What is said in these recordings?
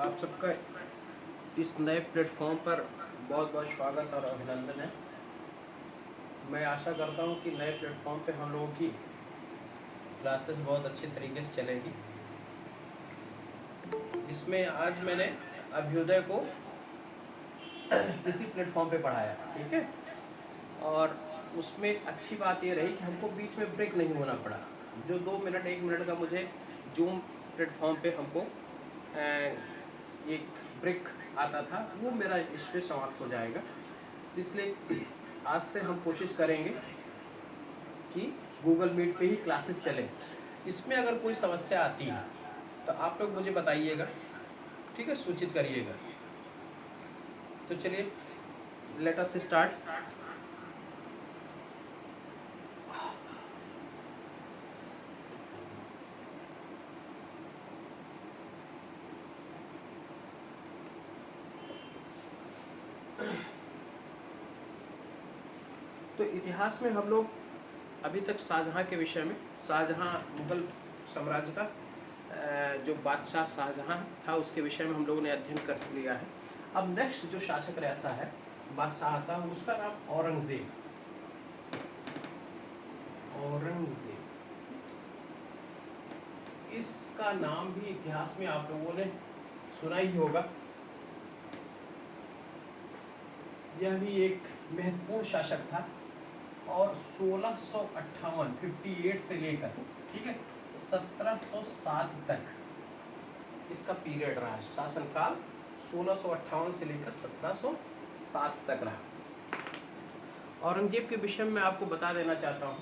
आप सबका इस नए प्लेटफॉर्म पर बहुत बहुत स्वागत और अभिनंदन है। मैं आशा करता हूं कि नए प्लेटफॉर्म पे हम लोगों की क्लासेस बहुत अच्छे तरीके से चलेगी। इसमें आज मैंने अभ्युदय को इसी प्लेटफॉर्म पे पढ़ाया, ठीक है। और उसमें अच्छी बात ये रही कि हमको बीच में ब्रेक नहीं होना पड़ा। जो 2 मिनट 1 मिनट का मुझे जूम प्लेटफॉर्म पे हमको एक ब्रेक आता था, वो मेरा इस पर समाप्त हो जाएगा। इसलिए आज से हम कोशिश करेंगे कि गूगल मीट पे ही क्लासेस चलें। इसमें अगर कोई समस्या आती है तो आप लोग मुझे बताइएगा, ठीक है, सूचित करिएगा। तो चलिए लेट अस स्टार्ट। तो इतिहास में हम लोग अभी तक शाहजहाँ के विषय में, शाहजहाँ मुगल साम्राज्य का जो बादशाह शाहजहाँ था उसके विषय में हम लोगों ने अध्ययन कर लिया है। अब नेक्स्ट जो शासक रहता है, बादशाह आता है, उसका नाम औरंगजेब। औरंगजेब, इसका नाम भी इतिहास में आप लोगों ने सुना ही होगा। यह भी एक महत्वपूर्ण शासक था और 1658 से लेकर, ठीक है, 1707 तक इसका पीरियड रहा। शासनकाल 1658 से लेकर 1707 तक रहा। औरंगजेब के विषय में मैं आपको बता देना चाहता हूँ,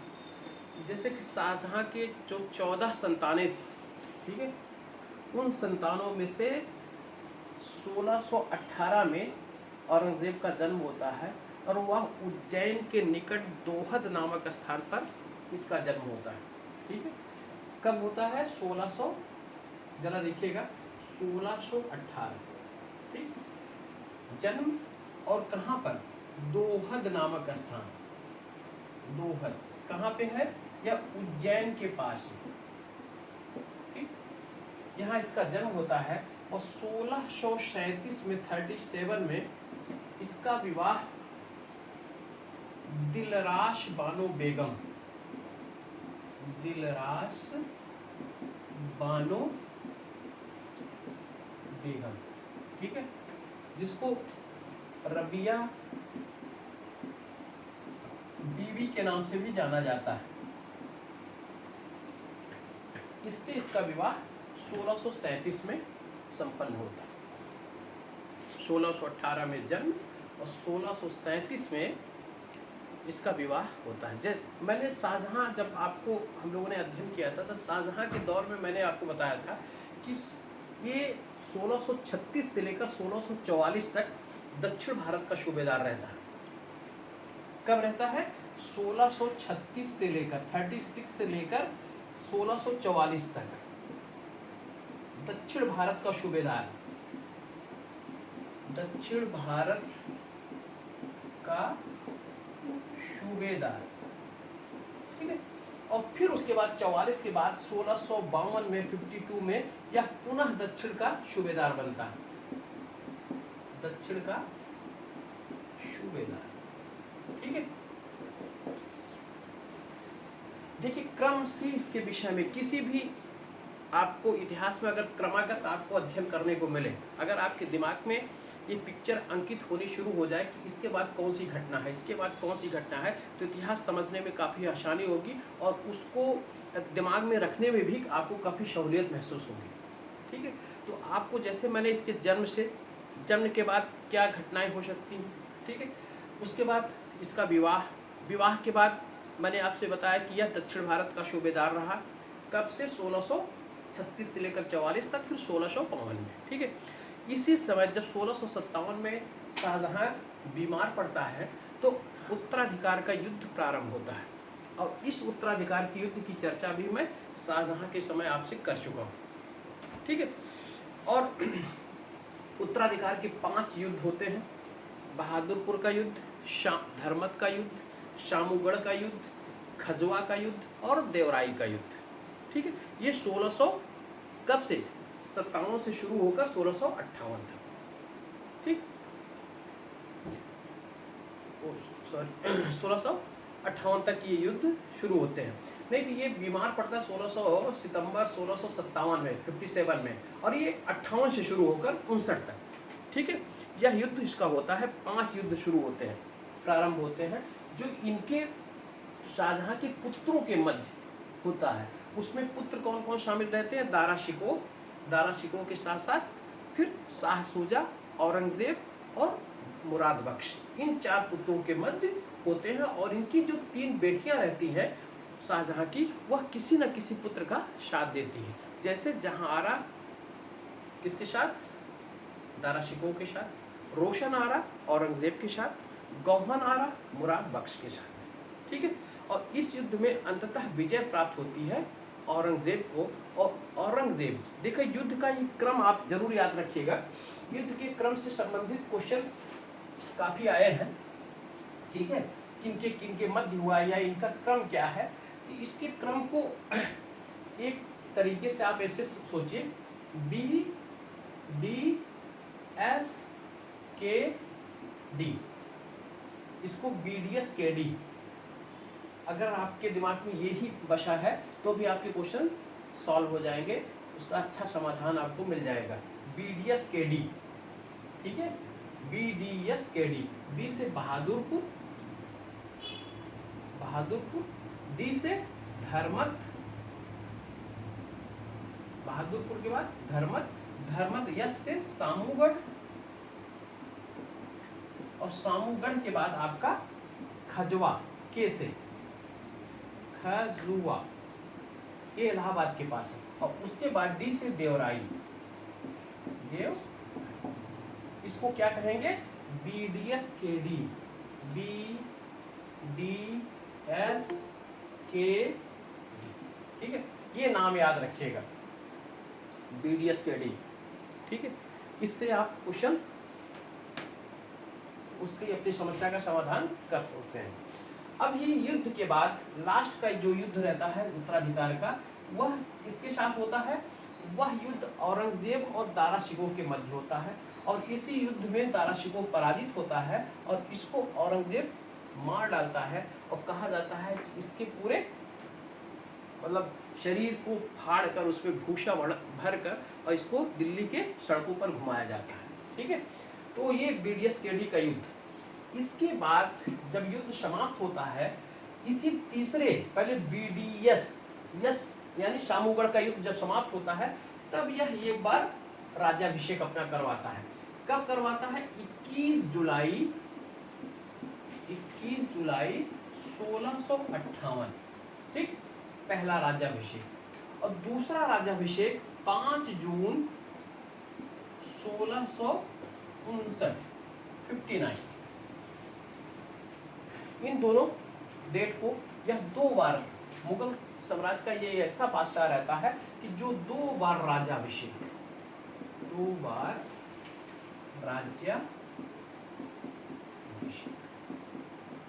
जैसे कि शाहजहाँ के जो 14 संतानें थी, ठीक है, उन संतानों में से 1618 में औरंगजेब का जन्म होता है और वह उज्जैन के निकट दोहद नामक स्थान पर इसका जन्म होता है, ठीक है। कब होता है? 1600, जरा देखिएगा, 1618, ठीक। जन्म और कहाँ पर? दोहद नामक स्थान। दोहद कहाँ पे है? यह उज्जैन के पास है, ठीक। यहाँ इसका जन्म होता है और 1637 में 37 में इसका विवाह दिलराश बानो बेगम, दिलराश बानो बेगम, ठीक है, जिसको रबिया बीवी के नाम से भी जाना जाता है। इससे इसका विवाह 1637 में संपन्न होता है। 1618 में जन्म और 1637 में इसका विवाह होता है। जैसे मैंने शाहजहाँ, जब आपको हम लोगों ने अध्ययन किया था तो शाहजहाँ के दौर में मैंने आपको बताया था कि ये 1636 से लेकर 1644 तक दक्षिण भारत का सूबेदार रहता है। कब रहता है? 1636 से लेकर 36 से लेकर 1644 तक दक्षिण भारत का सूबेदार, दक्षिण भारत का सूबेदार, ठीक है। और फिर उसके बाद 44 के बाद 1652 में 52 में यह पुनः दक्षिण का सूबेदार बनता है, दक्षिण का सूबेदार, ठीक है। देखिए क्रम से इसके विषय में किसी भी आपको इतिहास में अगर क्रमागत आपको अध्ययन करने को मिले, अगर आपके दिमाग में ये पिक्चर अंकित होनी शुरू हो जाए कि इसके बाद कौन सी घटना है, इसके बाद कौन सी घटना है, तो इतिहास समझने में काफ़ी आसानी होगी और उसको दिमाग में रखने में भी आपको काफ़ी सहूलियत महसूस होगी, ठीक है। तो आपको जैसे मैंने इसके जन्म के बाद क्या घटनाएं हो सकती हैं, ठीक है, उसके बाद इसका विवाह के बाद मैंने आपसे बताया कि यह दक्षिण भारत का सूबेदार रहा। कब से? 1636 से लेकर 44 तक, फिर 1652 में, ठीक है। इसी समय जब 1657 में शाहजहाँ बीमार पड़ता है तो उत्तराधिकार का युद्ध प्रारंभ होता है और इस उत्तराधिकार के युद्ध की चर्चा भी मैं शाहजहाँ के समय आपसे कर चुका हूँ, ठीक है। और उत्तराधिकार के 5 युद्ध होते हैं: बहादुरपुर का युद्ध, धर्मत का युद्ध, शामूगढ़ का युद्ध, खजवा का युद्ध और देवराई का युद्ध, ठीक है। ये 1600 कब से? 1657 से शुरू होकर 1658 तक, ठीक, सॉरी 1658 तक ये युद्ध शुरू होते हैं। नहीं तो ये बीमार पड़ता है 1600 सितंबर 1657 में 57 में, और ये 58 से शुरू होकर 59 तक, ठीक है। यह युद्ध इसका होता है, 5 युद्ध शुरू होते हैं, प्रारंभ होते हैं, जो इनके शाहजहां के पुत्रों के मध्य होता है। उसमें पुत्र कौन कौन शामिल रहते हैं? दारा शिकोह के साथ साथ फिर शाह शुजा, औरंगजेब और मुराद बख्श, इन 4 पुत्रों के मध्य होते हैं। और इनकी जो 3 बेटियां रहती हैं शाहजहां की, वह किसी न किसी पुत्र का साथ देती है। जैसे जहांआरा किसके साथ? दारा शिकोह के साथ, रोशन आरा औरंगजेब के साथ, गौहर आरा मुराद बख्श के साथ, ठीक है। और इस युद्ध में अंततः विजय प्राप्त होती है औरंगजेब को। और औरंगजेब, देखिए युद्ध का ये क्रम आप जरूर याद रखिएगा, युद्ध के क्रम से संबंधित क्वेश्चन काफी आए हैं, ठीक है। किनके किनके मध्य हुआ या इनका क्रम क्या है, तो इसके क्रम को एक तरीके से आप ऐसे सोचिए, बी डी एस के डी, इसको BDS KD, अगर आपके दिमाग में यही बसा है तो भी आपके क्वेश्चन सॉल्व हो जाएंगे, उसका अच्छा समाधान आपको मिल जाएगा। BDS KD, ठीक है, BDS KD, बी से बहादुरपुर, डी से धर्मत, बहादुरपुर के बाद धर्मत, यस से सामूगढ़, और सामूगढ़ के बाद आपका खजवा, के से खजुआ, ये इलाहाबाद के पास है। और उसके बाद डी से देवराई, इसको क्या कहेंगे? BDS KD, BDS KD, ठीक है, ये नाम याद रखिएगा, BDS KD, ठीक है। इससे आप क्वेश्चन उसकी अपनी समस्या का समाधान कर सकते हैं। अब ये युद्ध के बाद लास्ट का जो युद्ध रहता है उत्तराधिकार का, वह किसके साथ होता है? वह युद्ध औरंगजेब और दारा शिकोह के मध्य होता है। और इसी युद्ध में दारा शिकोह पराजित होता है और इसको औरंगजेब मार डालता है। और कहा जाता है कि इसके पूरे मतलब शरीर को फाड़ कर उसमें भूसा भर कर और इसको दिल्ली के सड़कों पर घुमाया जाता है, ठीक है। तो ये BDS KD का युद्ध। इसके बाद जब युद्ध समाप्त होता है, इसी तीसरे, पहले BDS यानी शामूगढ़ का युद्ध जब समाप्त होता है, तब यह एक बार राज्याभिषेक अपना करवाता है। कब करवाता है? 21 जुलाई 1658, ठीक, पहला राज्याभिषेक। और दूसरा राज्याभिषेक 5 जून 1659, 59। इन दोनों डेट को, यह 2 बार, मुगल साम्राज्य का ये ऐसा बादशाह रहता है कि जो 2 बार राज्याभिषेक, 2 बार राज्याभिषेक,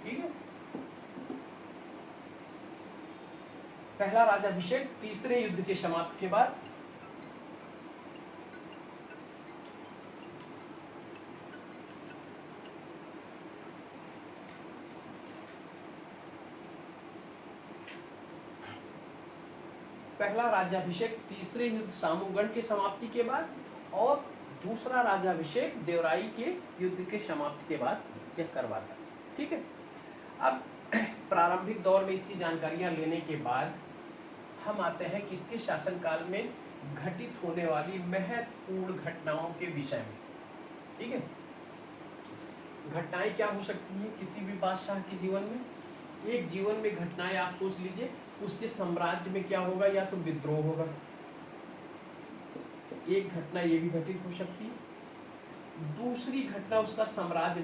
ठीक है। पहला राज्याभिषेक तीसरे युद्ध के समाप्ति के बाद, पहला राज्याभिषेक तीसरे युद्ध सामूगढ़ के समाप्ति के बाद, और दूसरा राज्याभिषेक देवराई के युद्ध के समाप्ति के बाद यह करवाता है, ठीक है। अब प्रारंभिक दौर में इसकी जानकारियां लेने के बाद हम आते हैं कि इसके शासनकाल में घटित होने वाली महत्वपूर्ण घटनाओं के विषय में, ठीक है। घटनाएं क्या हो सकती हैं किसी भी बादशाह के जीवन में? एक जीवन में घटनाएं आप सोच लीजिए, उसके साम्राज्य में क्या होगा? या तो विद्रोह होगा, एक घटना ये भी घटित हो सकती है। दूसरी घटना उसका साम्राज्य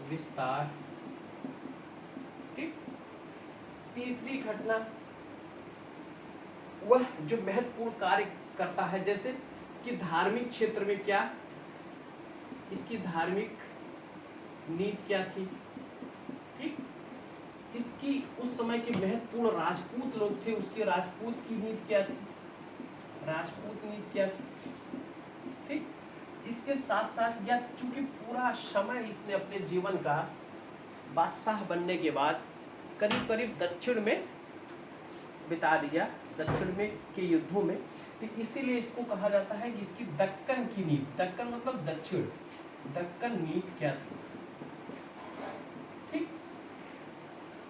विस्तार, ठीक। तीसरी घटना वह जो महत्वपूर्ण कार्य करता है, जैसे कि धार्मिक क्षेत्र में क्या इसकी धार्मिक नीति क्या थी, ठीक। इसके इसकी उस समय के महत्वपूर्ण राजपूत लोग थे, उसकी राजपूत की नीति क्या थी, राजपूत नीति क्या थी, ठीक। इसके साथ साथ यह चूंकि पूरा समय इसने अपने जीवन का बादशाह बनने के बाद करीब करीब दक्षिण में बिता दिया, दक्षिण में के युद्धों में, तो इसीलिए इसको कहा जाता है कि इसकी दक्कन की नीति, दक्कन मतलब दक्षिण, दक्कन नीति क्या थी, ठीक।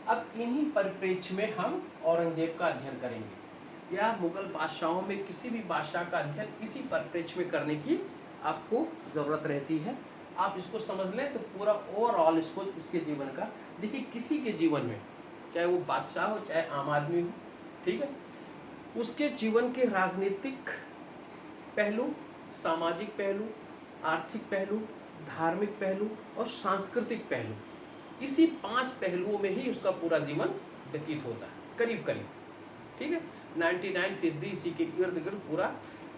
अब इन्हीं परिप्रेक्ष्य में हम औरंगजेब का अध्ययन करेंगे, या मुगल बादशाहों में किसी भी बादशाह का अध्ययन इसी परिप्रेक्ष्य में करने की आपको जरूरत रहती है। आप इसको समझ लें तो पूरा ओवरऑल इसको, इसके जीवन का, देखिए किसी के जीवन में, चाहे वो बादशाह हो चाहे आम आदमी हो, ठीक है, उसके जीवन के राजनीतिक पहलू, सामाजिक पहलू, आर्थिक पहलू, धार्मिक पहलू और सांस्कृतिक पहलू, इसी 5 पहलुओं में ही उसका पूरा जीवन व्यतीत होता है करीब करीब, ठीक है। 99% इसी के इर्द गिर्द पूरा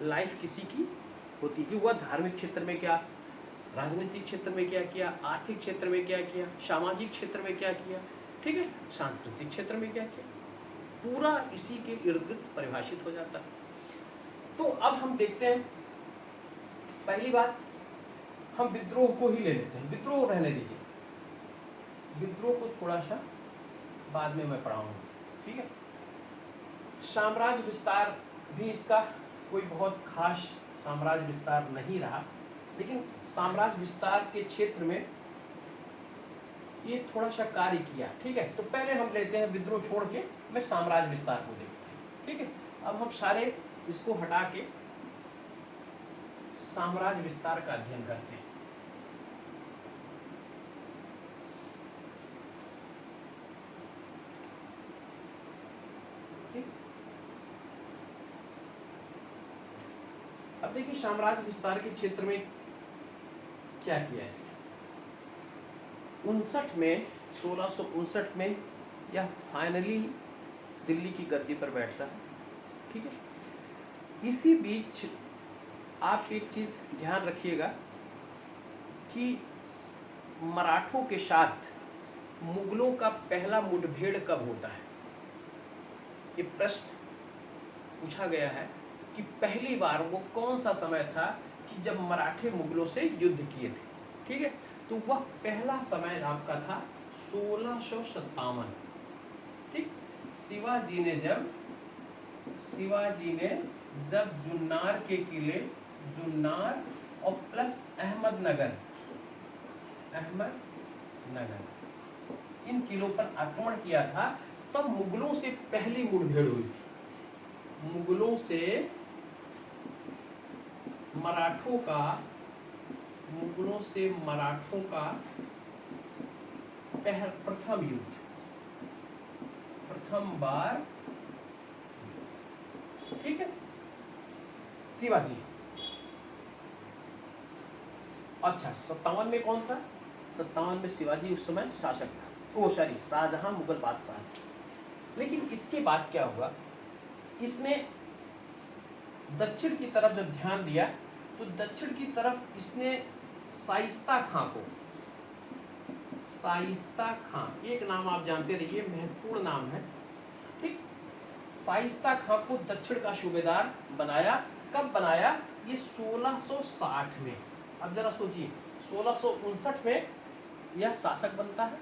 लाइफ किसी की होती कि वह धार्मिक क्षेत्र में क्या, राजनीतिक क्षेत्र में क्या किया, आर्थिक क्षेत्र में क्या किया, सामाजिक क्षेत्र में क्या किया, ठीक है, सांस्कृतिक क्षेत्र में क्या किया, पूरा इसी के इर्द गिर्द परिभाषित हो जाता है। तो अब हम देखते हैं, पहली बात हम विद्रोह को ही ले लेते हैं, विद्रोह रहने दीजिए, विद्रोह को थोड़ा सा बाद में मैं पढ़ाऊंगा, ठीक है। साम्राज्य विस्तार भी इसका कोई बहुत खास साम्राज्य विस्तार नहीं रहा, लेकिन साम्राज्य विस्तार के क्षेत्र में ये थोड़ा सा कार्य किया, ठीक है। तो पहले हम लेते हैं विद्रोह छोड़ के, मैं साम्राज्य विस्तार को देखते हैं, ठीक है। अब हम सारे इसको हटा के साम्राज्य विस्तार का अध्ययन करते हैं। अब देखिए साम्राज्य विस्तार के क्षेत्र में क्या किया इसने। 1659 में यह फाइनली दिल्ली की गद्दी पर बैठता है, ठीक है। इसी बीच आप एक चीज ध्यान रखिएगा कि मराठों के साथ मुगलों का पहला मुठभेड़ कब होता है, ये प्रश्न पूछा गया है कि पहली बार वो कौन सा समय था कि जब मराठे मुगलों से युद्ध किए थे, ठीक है। तो वह पहला समय आपका था 1657, ठीक। शिवाजी ने जब जुन्नार के किले, जुन्नार और प्लस अहमदनगर, इन किलों पर आक्रमण किया था, तब मुगलों से पहली मुठभेड़ हुई थी। मुगलों से मराठों का प्रथम युद्ध, प्रथम बार, ठीक है। शिवाजी, अच्छा 57 में कौन था, 57 में शिवाजी उस समय शासक था, ओ सॉरी शाहजहां मुगल बादशाह। लेकिन इसके बाद क्या हुआ, इसने दक्षिण की तरफ जब ध्यान दिया तो दक्षिण की तरफ इसने शाइस्ता खां को, शाइस्ता खां एक नाम आप जानते रहिए, महत्वपूर्ण नाम है, ठीक। शाइस्ता खां को दक्षिण का सूबेदार बनाया। कब बनाया, ये 1660 में। अब जरा सोचिए, 1659 में यह शासक बनता है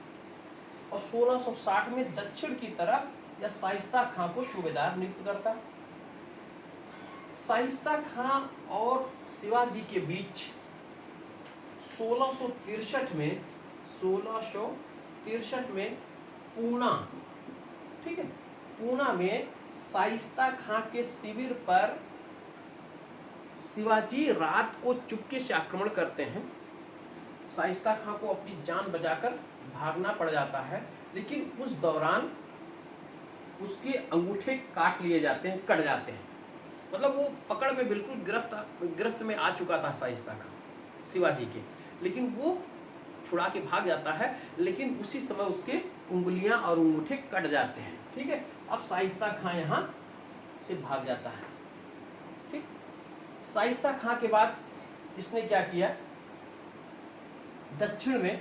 और 1660 में दक्षिण की तरफ यह शाइस्ता खां को सूबेदार नियुक्त करता है। शाइस्ता खां और शिवाजी के बीच 1663 में पूना, ठीक है, पूना में शाइस्ता खां के शिविर पर शिवाजी रात को चुपके से आक्रमण करते हैं। शाइस्ता खां को अपनी जान बचाकर भागना पड़ जाता है, लेकिन उस दौरान उसके अंगूठे काट लिए जाते हैं, कट जाते हैं, मतलब वो पकड़ में बिल्कुल गिरफ्त में आ चुका था शाइस्ता खां शिवाजी के, लेकिन वो छुड़ा के भाग जाता है, लेकिन उसी समय उसके उंगलियां और अंगूठे कट जाते हैं, ठीक है। अब शाइस्ता खां यहाँ से भाग जाता है, ठीक। शाइस्ता खां के बाद इसने क्या किया, दक्षिण में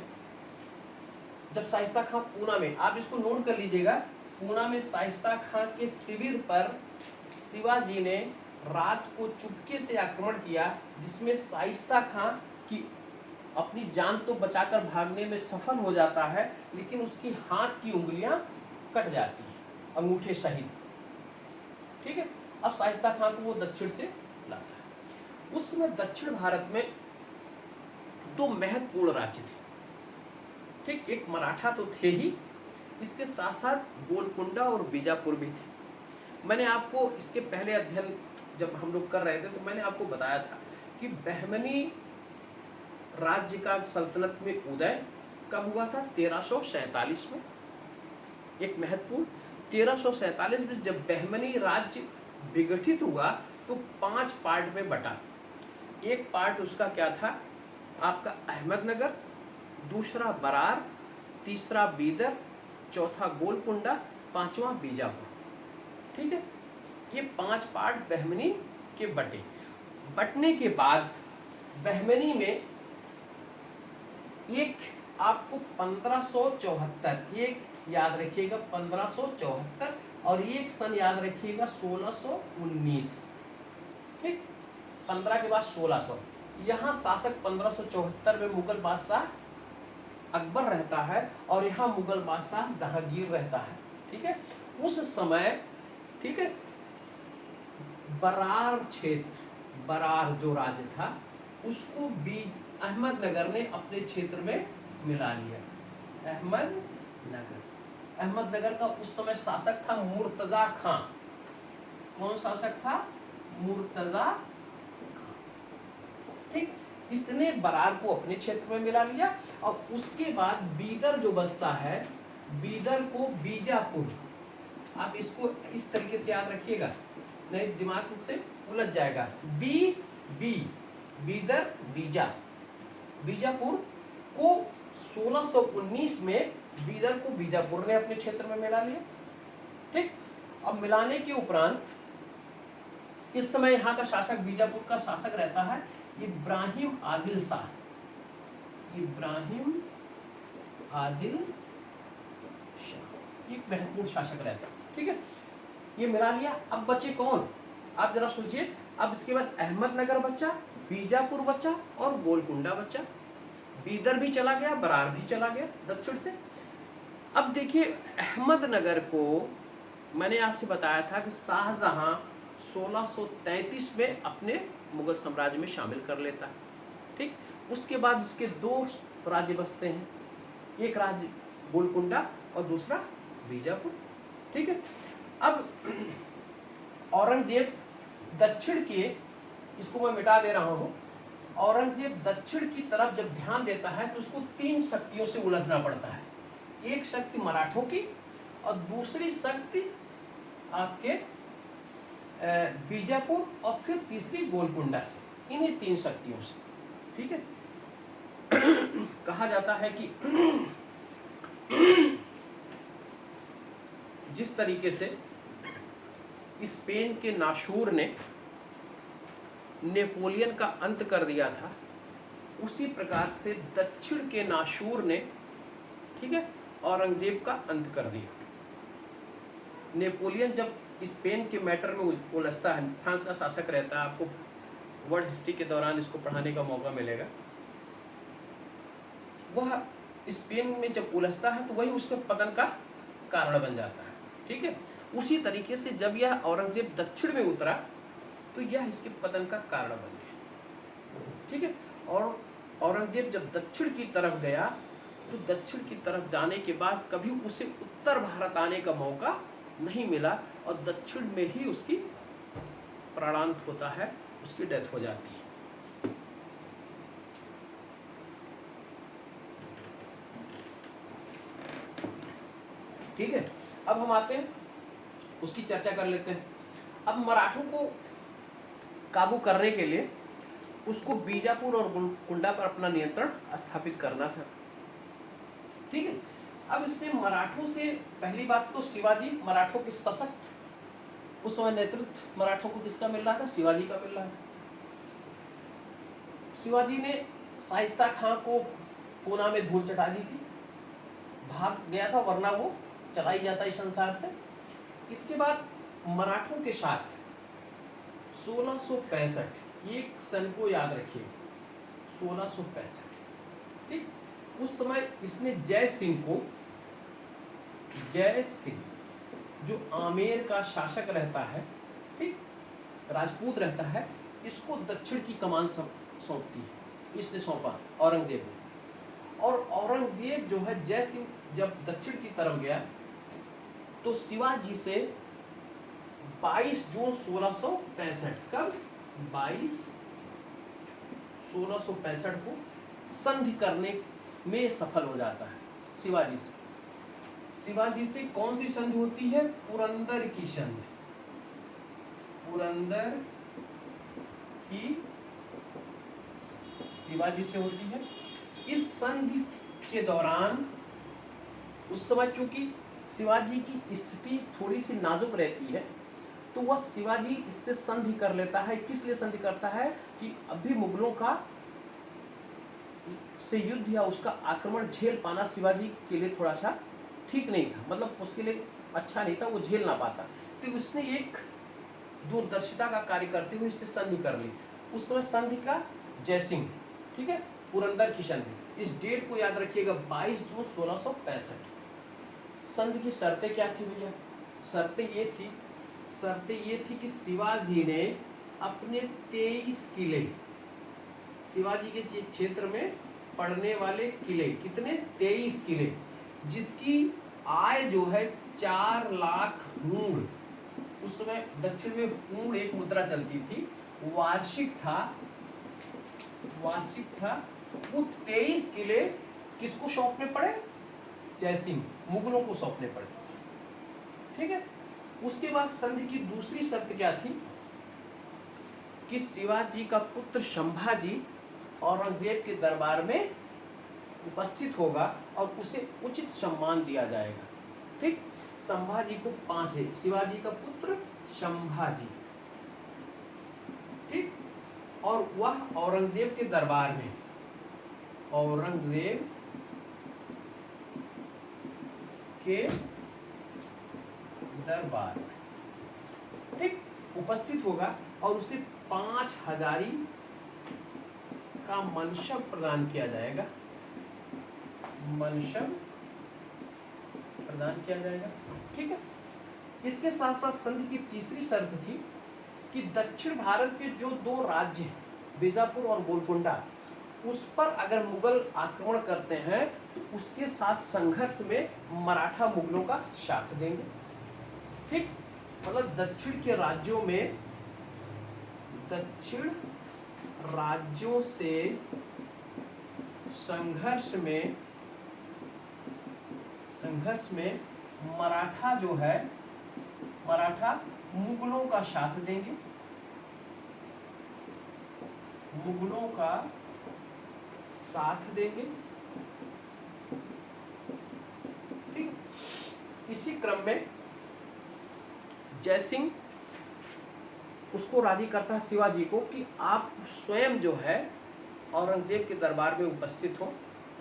जब शाइस्ता खां पूना में, आप इसको नोट कर लीजिएगा, पूना में शाइस्ता खां के शिविर पर शिवाजी ने रात को चुपके से आक्रमण किया, जिसमें शाइस्ता खां की अपनी जान तो बचाकर भागने में सफल हो जाता है, लेकिन उसकी हाथ की उंगलियां कट जाती हैं, अंगूठे सहित। ठीक है, अब शाइस्ता खां को वो दक्षिण से लाता है। उस समय दक्षिण भारत में दो महत्वपूर्ण राज्य थे। ठीक, एक मराठा तो थे ही, इसके साथ साथ गोलकुंडा और बीजापुर भी थे। मैंने आपको इसके पहले अध्ययन जब हम लोग कर रहे थे तो मैंने आपको बताया था कि बहमनी राज्य का सल्तनत में उदय कब हुआ था? 1347 में। एक महत्वपूर्ण 1347 में जब बहमनी राज्य विघटित हुआ तो 5 पार्ट में बटा। एक पार्ट उसका क्या था? आपका अहमदनगर, दूसरा बरार, तीसरा बीदर, चौथा गोलकुंडा, पांचवा बीजापुर। ठीक है, ये 5 पार्ट बहमनी के बटे। बटने के बाद बहमनी में एक आपको 1574, एक याद रखिएगा 1574, और एक सन याद रखिएगा 1619। ठीक, 15 के बाद 1600। यहाँ शासक 1574 में मुगल बादशाह अकबर रहता है और यहाँ मुगल बादशाह जहांगीर रहता है। ठीक है, उस समय, ठीक है, बरार क्षेत्र, बरार जो राज्य था उसको भी अहमदनगर ने अपने क्षेत्र में मिला लिया। अहमदनगर का उस समय शासक था मुर्तजा खां। कौन शासक था? मुर्तजा। ठीक, इसने बरार को अपने क्षेत्र में मिला लिया और उसके बाद बीदर जो बसता है, बीदर को बीजापुर, आप इसको इस तरीके से याद रखिएगा, नहीं दिमाग से उलझ जाएगा। बीदर बीजापुर को 1619 में बीदर को बीजापुर ने अपने क्षेत्र में मिला लिया। ठीक, अब मिलाने के उपरांत इस समय यहाँ का शासक, बीजापुर का शासक रहता है इब्राहिम आदिल शाह। इब्राहिम आदिल शाह एक महत्वपूर्ण शासक रहता है। ठीक है, ये मिला लिया। अब बचे कौन? आप जरा सोचिए। अब इसके बाद अहमदनगर बचा, बीजापुर बचा और गोलकुंडा बचा। बीदर भी चला गया, बरार भी चला गया दक्षिण से। अब देखिए, अहमदनगर को मैंने आपसे बताया था कि शाहजहां 1633 में अपने मुगल साम्राज्य में शामिल कर लेता है। ठीक, उसके बाद उसके 2 राज्य बसते हैं, एक राज्य गोलकुंडा और दूसरा बीजापुर। ठीक है, अब औरंगजेब दक्षिण के, इसको मैं मिटा दे रहा हूं, औरंगजेब दक्षिण की तरफ जब ध्यान देता है तो उसको 3 शक्तियों से उलझना पड़ता है। एक शक्ति मराठों की और दूसरी शक्ति आपके बीजापुर और फिर तीसरी गोलकुंडा से, इन्हीं 3 शक्तियों से। ठीक है, कहा जाता है कि जिस तरीके से स्पेन के नासूर ने नेपोलियन का अंत कर दिया था, उसी प्रकार से दक्षिण के नासूर ने, ठीक है, औरंगजेब का अंत कर दिया। नेपोलियन जब स्पेन के मैटर में उलझता है, फ्रांस का शासक रहता है, आपको वर्ल्ड हिस्ट्री के दौरान इसको पढ़ाने का मौका मिलेगा। वह स्पेन में जब उलझता है तो वही उसके पतन का कारण बन जाता है। ठीक है, उसी तरीके से जब यह औरंगजेब दक्षिण में उतरा तो यह इसके पतन का कारण बन गया। ठीक है, और औरंगजेब जब दक्षिण की तरफ गया तो दक्षिण की तरफ जाने के बाद कभी उसे उत्तर भारत आने का मौका नहीं मिला और दक्षिण में ही उसकी प्राणांत होता है, उसकी डेथ हो जाती है। ठीक है, अब हम आते हैं, उसकी चर्चा कर लेते हैं। अब मराठों को काबू करने के लिए उसको बीजापुर और गोलकुंडा पर अपना नियंत्रण स्थापित करना था। ठीक है, अब इसमें मराठों से पहली बात तो शिवाजी, मराठों के सशक्त, उस समय नेतृत्व मराठों को किसका मिल रहा था? शिवाजी का मिल रहा था। शिवाजी ने शाइस्ता खां को पूना में धूल चटा दी थी, भाग गया था, वरना वो चला ही जाता इस संसार से। इसके बाद मराठों के साथ 1665, एक सन को याद रखिए, 1665, ठीक। उस समय इसने जय सिंह को, जय सिंह जो आमेर का शासक रहता है, ठीक, राजपूत रहता है, इसको दक्षिण की कमान सौंपती है, इसने सौंपा औरंगजेब को। और औरंगजेब जो है, जय सिंह जब दक्षिण की तरफ गया तो शिवाजी से 22 जून 1665, कब 22/1665 को संधि करने में सफल हो जाता है शिवाजी से। शिवाजी से कौन सी संधि होती है? पुरंदर की संधि, पुरंदर की शिवाजी से होती है। इस संधि के दौरान उस समय चूंकि शिवाजी की स्थिति थोड़ी सी नाजुक रहती है, तो वह शिवाजी इससे संधि कर लेता है। किस लिए संधि करता है? कि अभी मुगलों का से युद्ध या उसका आक्रमण झेल पाना शिवाजी के लिए थोड़ा सा ठीक नहीं था, मतलब उसके लिए अच्छा नहीं था, वो झेल ना पाता। तो उसने एक दूरदर्शिता का कार्य करते हुए इससे संधि कर ली। उस समय संधि का जयसिंह, ठीक है, पुरंदर की संधि। इस डेट को याद रखिएगा, 22 जून 1665। संधि की शर्तें क्या थी भैया? शर्तें ये थी कि शिवाजी ने अपने 23 किले, शिवाजी के क्षेत्र में पड़ने वाले किले, कितने? 23 किले, जिसकी आय जो है 4 लाख मूढ़, उस समय दक्षिण में मूढ़ एक मुद्रा चलती थी, वार्षिक था। वो 23 किले किसको सौंपने पड़े? जयसिंह, मुगलों को सौंपने पड़े, ठीक है। उसके बाद संधि की दूसरी शर्त क्या थी? कि शिवाजी का पुत्र संभाजी औरंगजेब के दरबार में उपस्थित होगा और उसे उचित सम्मान दिया जाएगा, ठीक। संभाजी को 5 है, शिवाजी का पुत्र संभाजी, ठीक। और वह औरंगजेब के दरबार में, औरंगजेब के दरबार में, ठीक, उपस्थित होगा और उसे 5 हजारी का मनशब प्रदान किया जाएगा, मनशब प्रदान किया जाएगा, ठीक है। इसके साथ साथ संधि की तीसरी शर्त थी कि दक्षिण भारत के जो 2 राज्य हैं, बीजापुर और गोलकुंडा, उस पर अगर मुगल आक्रमण करते हैं तो उसके साथ संघर्ष में मराठा मुगलों का साथ देंगे, ठीक। मतलब दक्षिण के राज्यों में, दक्षिण राज्यों से संघर्ष में मराठा जो है, मराठा मुगलों का साथ देंगे, मुगलों का साथ देंगे, ठीक। इसी क्रम में जयसिंह उसको राजी करता है शिवाजी को कि आप स्वयं जो है औरंगजेब के दरबार में उपस्थित हो,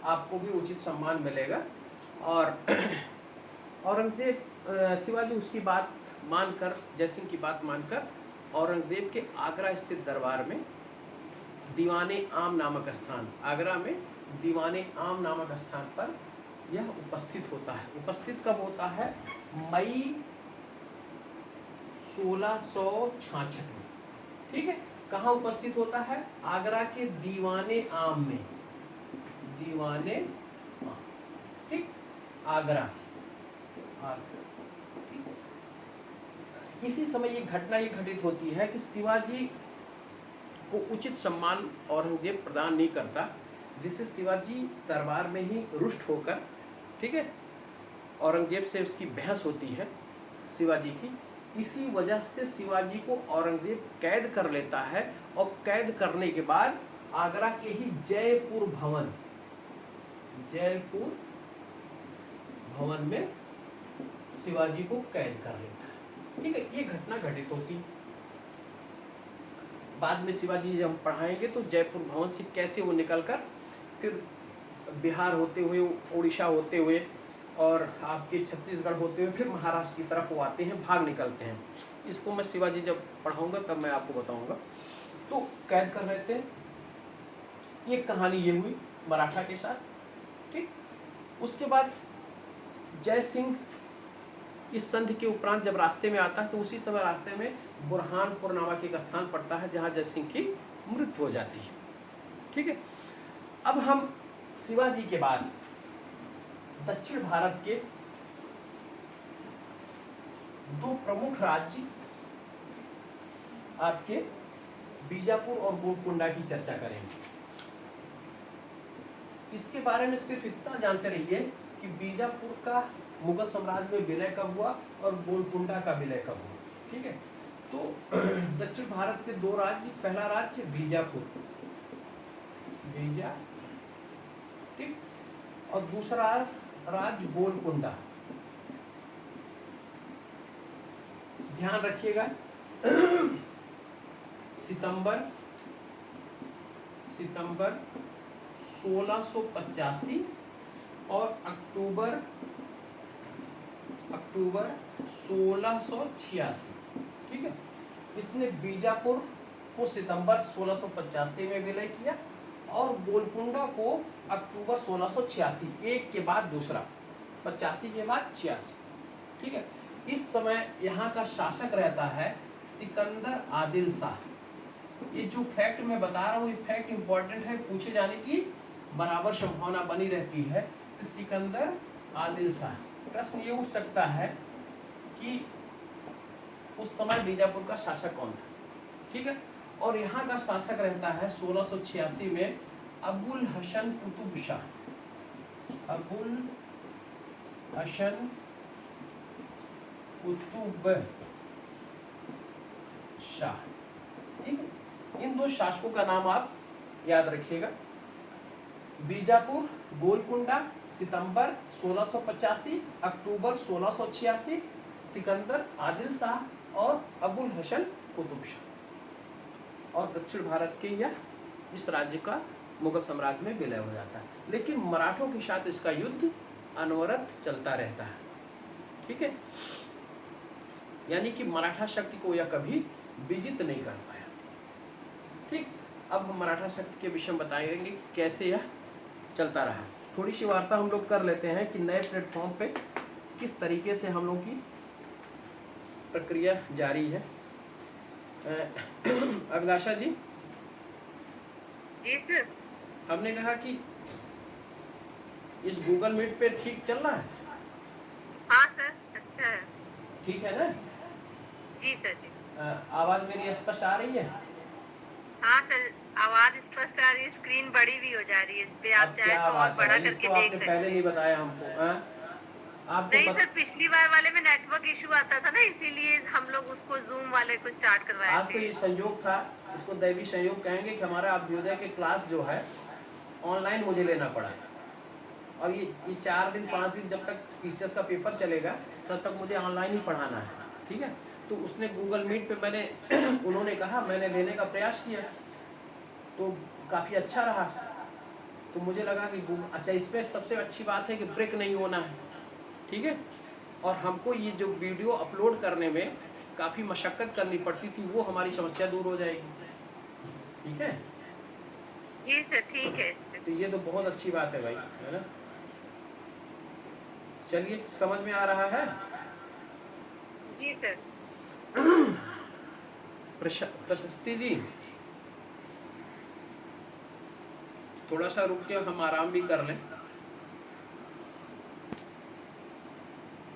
आपको भी उचित सम्मान मिलेगा। और औरंगजेब, शिवाजी उसकी बात मानकर, जयसिंह की बात मानकर औरंगजेब के आगरा स्थित दरबार में दीवाने आम नामक स्थान, आगरा में दीवाने आम नामक स्थान पर यह उपस्थित होता है। उपस्थित कब होता है? मई 1666 में, ठीक है। कहाँ उपस्थित होता है? आगरा के दीवाने आम में, दीवाने आम, ठीक, आगरा। इसी समय ये घटना ये घटित होती है कि शिवाजी को उचित सम्मान औरंगजेब प्रदान नहीं करता, जिससे शिवाजी दरबार में ही रुष्ट होकर, ठीक है, औरंगजेब से उसकी बहस होती है शिवाजी की। इसी वजह से शिवाजी को औरंगजेब कैद कर लेता है और कैद करने के बाद आगरा के ही जयपुर भवन, जयपुर भवन में शिवाजी को कैद कर लेता है, ठीक है। ये घटना घटित होती है। बाद में शिवाजी जब हम पढ़ाएंगे तो जयपुर भवन से कैसे वो निकलकर फिर बिहार होते हुए, उड़ीसा होते हुए, और आपके छत्तीसगढ़ होते हुए फिर महाराष्ट्र की तरफ वो आते हैं, भाग निकलते हैं। इसको मैं शिवाजी जब पढ़ाऊंगा तब मैं आपको बताऊंगा। तो कैद कर लेते हैं। ये कहानी ये हुई मराठा के साथ, ठीक। उसके बाद जय सिंह इस संधि के उपरांत जब रास्ते में आता है तो उसी समय रास्ते में बुरहानपुर नामक एक स्थान पड़ता है जहां जय सिंह की मृत्यु हो जाती है, ठीक है। अब हम शिवाजी के बाद दक्षिण भारत के दो प्रमुख राज्य आपके बीजापुर और गोलकुंडा की चर्चा करेंगे। इसके बारे में सिर्फ इतना जानते रहिए कि बीजापुर का मुगल साम्राज्य में विलय कब हुआ और गोलकुंडा का विलय कब हुआ, ठीक है। तो दक्षिण भारत के दो राज्य, पहला राज्य बीजापुर, बीजा, ठीक, और दूसरा राज्य गोलकुंडा। ध्यान रखिएगा सितंबर 1685 और अक्टूबर 1686, ठीक है। इसने बीजापुर को सितंबर 1685 में विलय किया और गोलकुंडा को अक्टूबर 1686, एक के बाद दूसरा, 85 के बाद 86, ठीक है। इस समय यहाँ का शासक रहता है सिकंदर आदिल शाह। ये जो फैक्ट मैं बता रहा हूँ ये फैक्ट इंपॉर्टेंट है, पूछे जाने की बराबर संभावना बनी रहती है। तो सिकंदर आदिल शाह, प्रश्न ये उठ सकता है कि उस समय बीजापुर का शासक कौन था, ठीक है। और यहाँ का शासक रहता है 1686 में अबुल हसन कुतुब शाह, अबुल हसन कुतुब शाह, ठीक है। इन दो शासकों का नाम आप याद रखिएगा। बीजापुर, गोलकुंडा, सितंबर 1685, अक्टूबर 1686, सिकंदर आदिल शाह और अबुल हसन कुतुब शाह। और दक्षिण भारत के यह इस राज्य का मुगल साम्राज्य में विलय हो जाता है। लेकिन मराठों के साथ इसका युद्ध अनवरत चलता रहता है, ठीक है। यानी कि मराठा शक्ति को यह कभी विजित नहीं कर पाया, ठीक। अब हम मराठा शक्ति के विषय में बताएंगे कैसे यह चलता रहा। थोड़ी सी वार्ता हम लोग कर लेते हैं कि नए प्लेटफॉर्म पे किस तरीके से हम लोग की प्रक्रिया जारी है। अभिलाषा जी, सर। हमने कहा कि इस गूगल मीट पे ठीक चल रहा है? हाँ सर, अच्छा है। ठीक है ना? जी सर जी। आवाज मेरी स्पष्ट आ रही है? हाँ सर, आवाज स्पष्ट आ रही है, स्क्रीन बड़ी भी हो जा रही है, इस पे आप चाहे तो और बड़ा करके देख आपने पहले नहीं बताया हमको। आपको नहीं सर, पिछली बार वाले में नेटवर्क इशू आता था ना, इसीलिए हम लोग उसको जूम वाले को स्टार्ट करवाए थे। आज तो ये संयोग था, इसको दैवी संयोग कहेंगे कि हमारा अभ्युदय के क्लास जो है ऑनलाइन मुझे लेना पड़ा। और ये 4 दिन 5 दिन जब तक पीसीएस का पेपर चलेगा तब तक मुझे ऑनलाइन ही पढ़ाना है, ठीक है। तो उसने गूगल मीट पे मैंने उन्होंने कहा, मैंने लेने का प्रयास किया तो काफ़ी अच्छा रहा। तो मुझे लगा कि अच्छा, इसमें सबसे अच्छी बात है कि ब्रेक नहीं होना है, ठीक है। और हमको ये जो वीडियो अपलोड करने में काफ़ी मशक्क़त करनी पड़ती थी, वो हमारी समस्या दूर हो जाएगी, ठीक है। जी सर, ठीक है। तो ये तो बहुत अच्छी बात है भाई, है ना। चलिए, समझ में आ रहा है? जी सर। प्रशस्ति जी, थोड़ा सा रुक के हम आराम भी कर लें।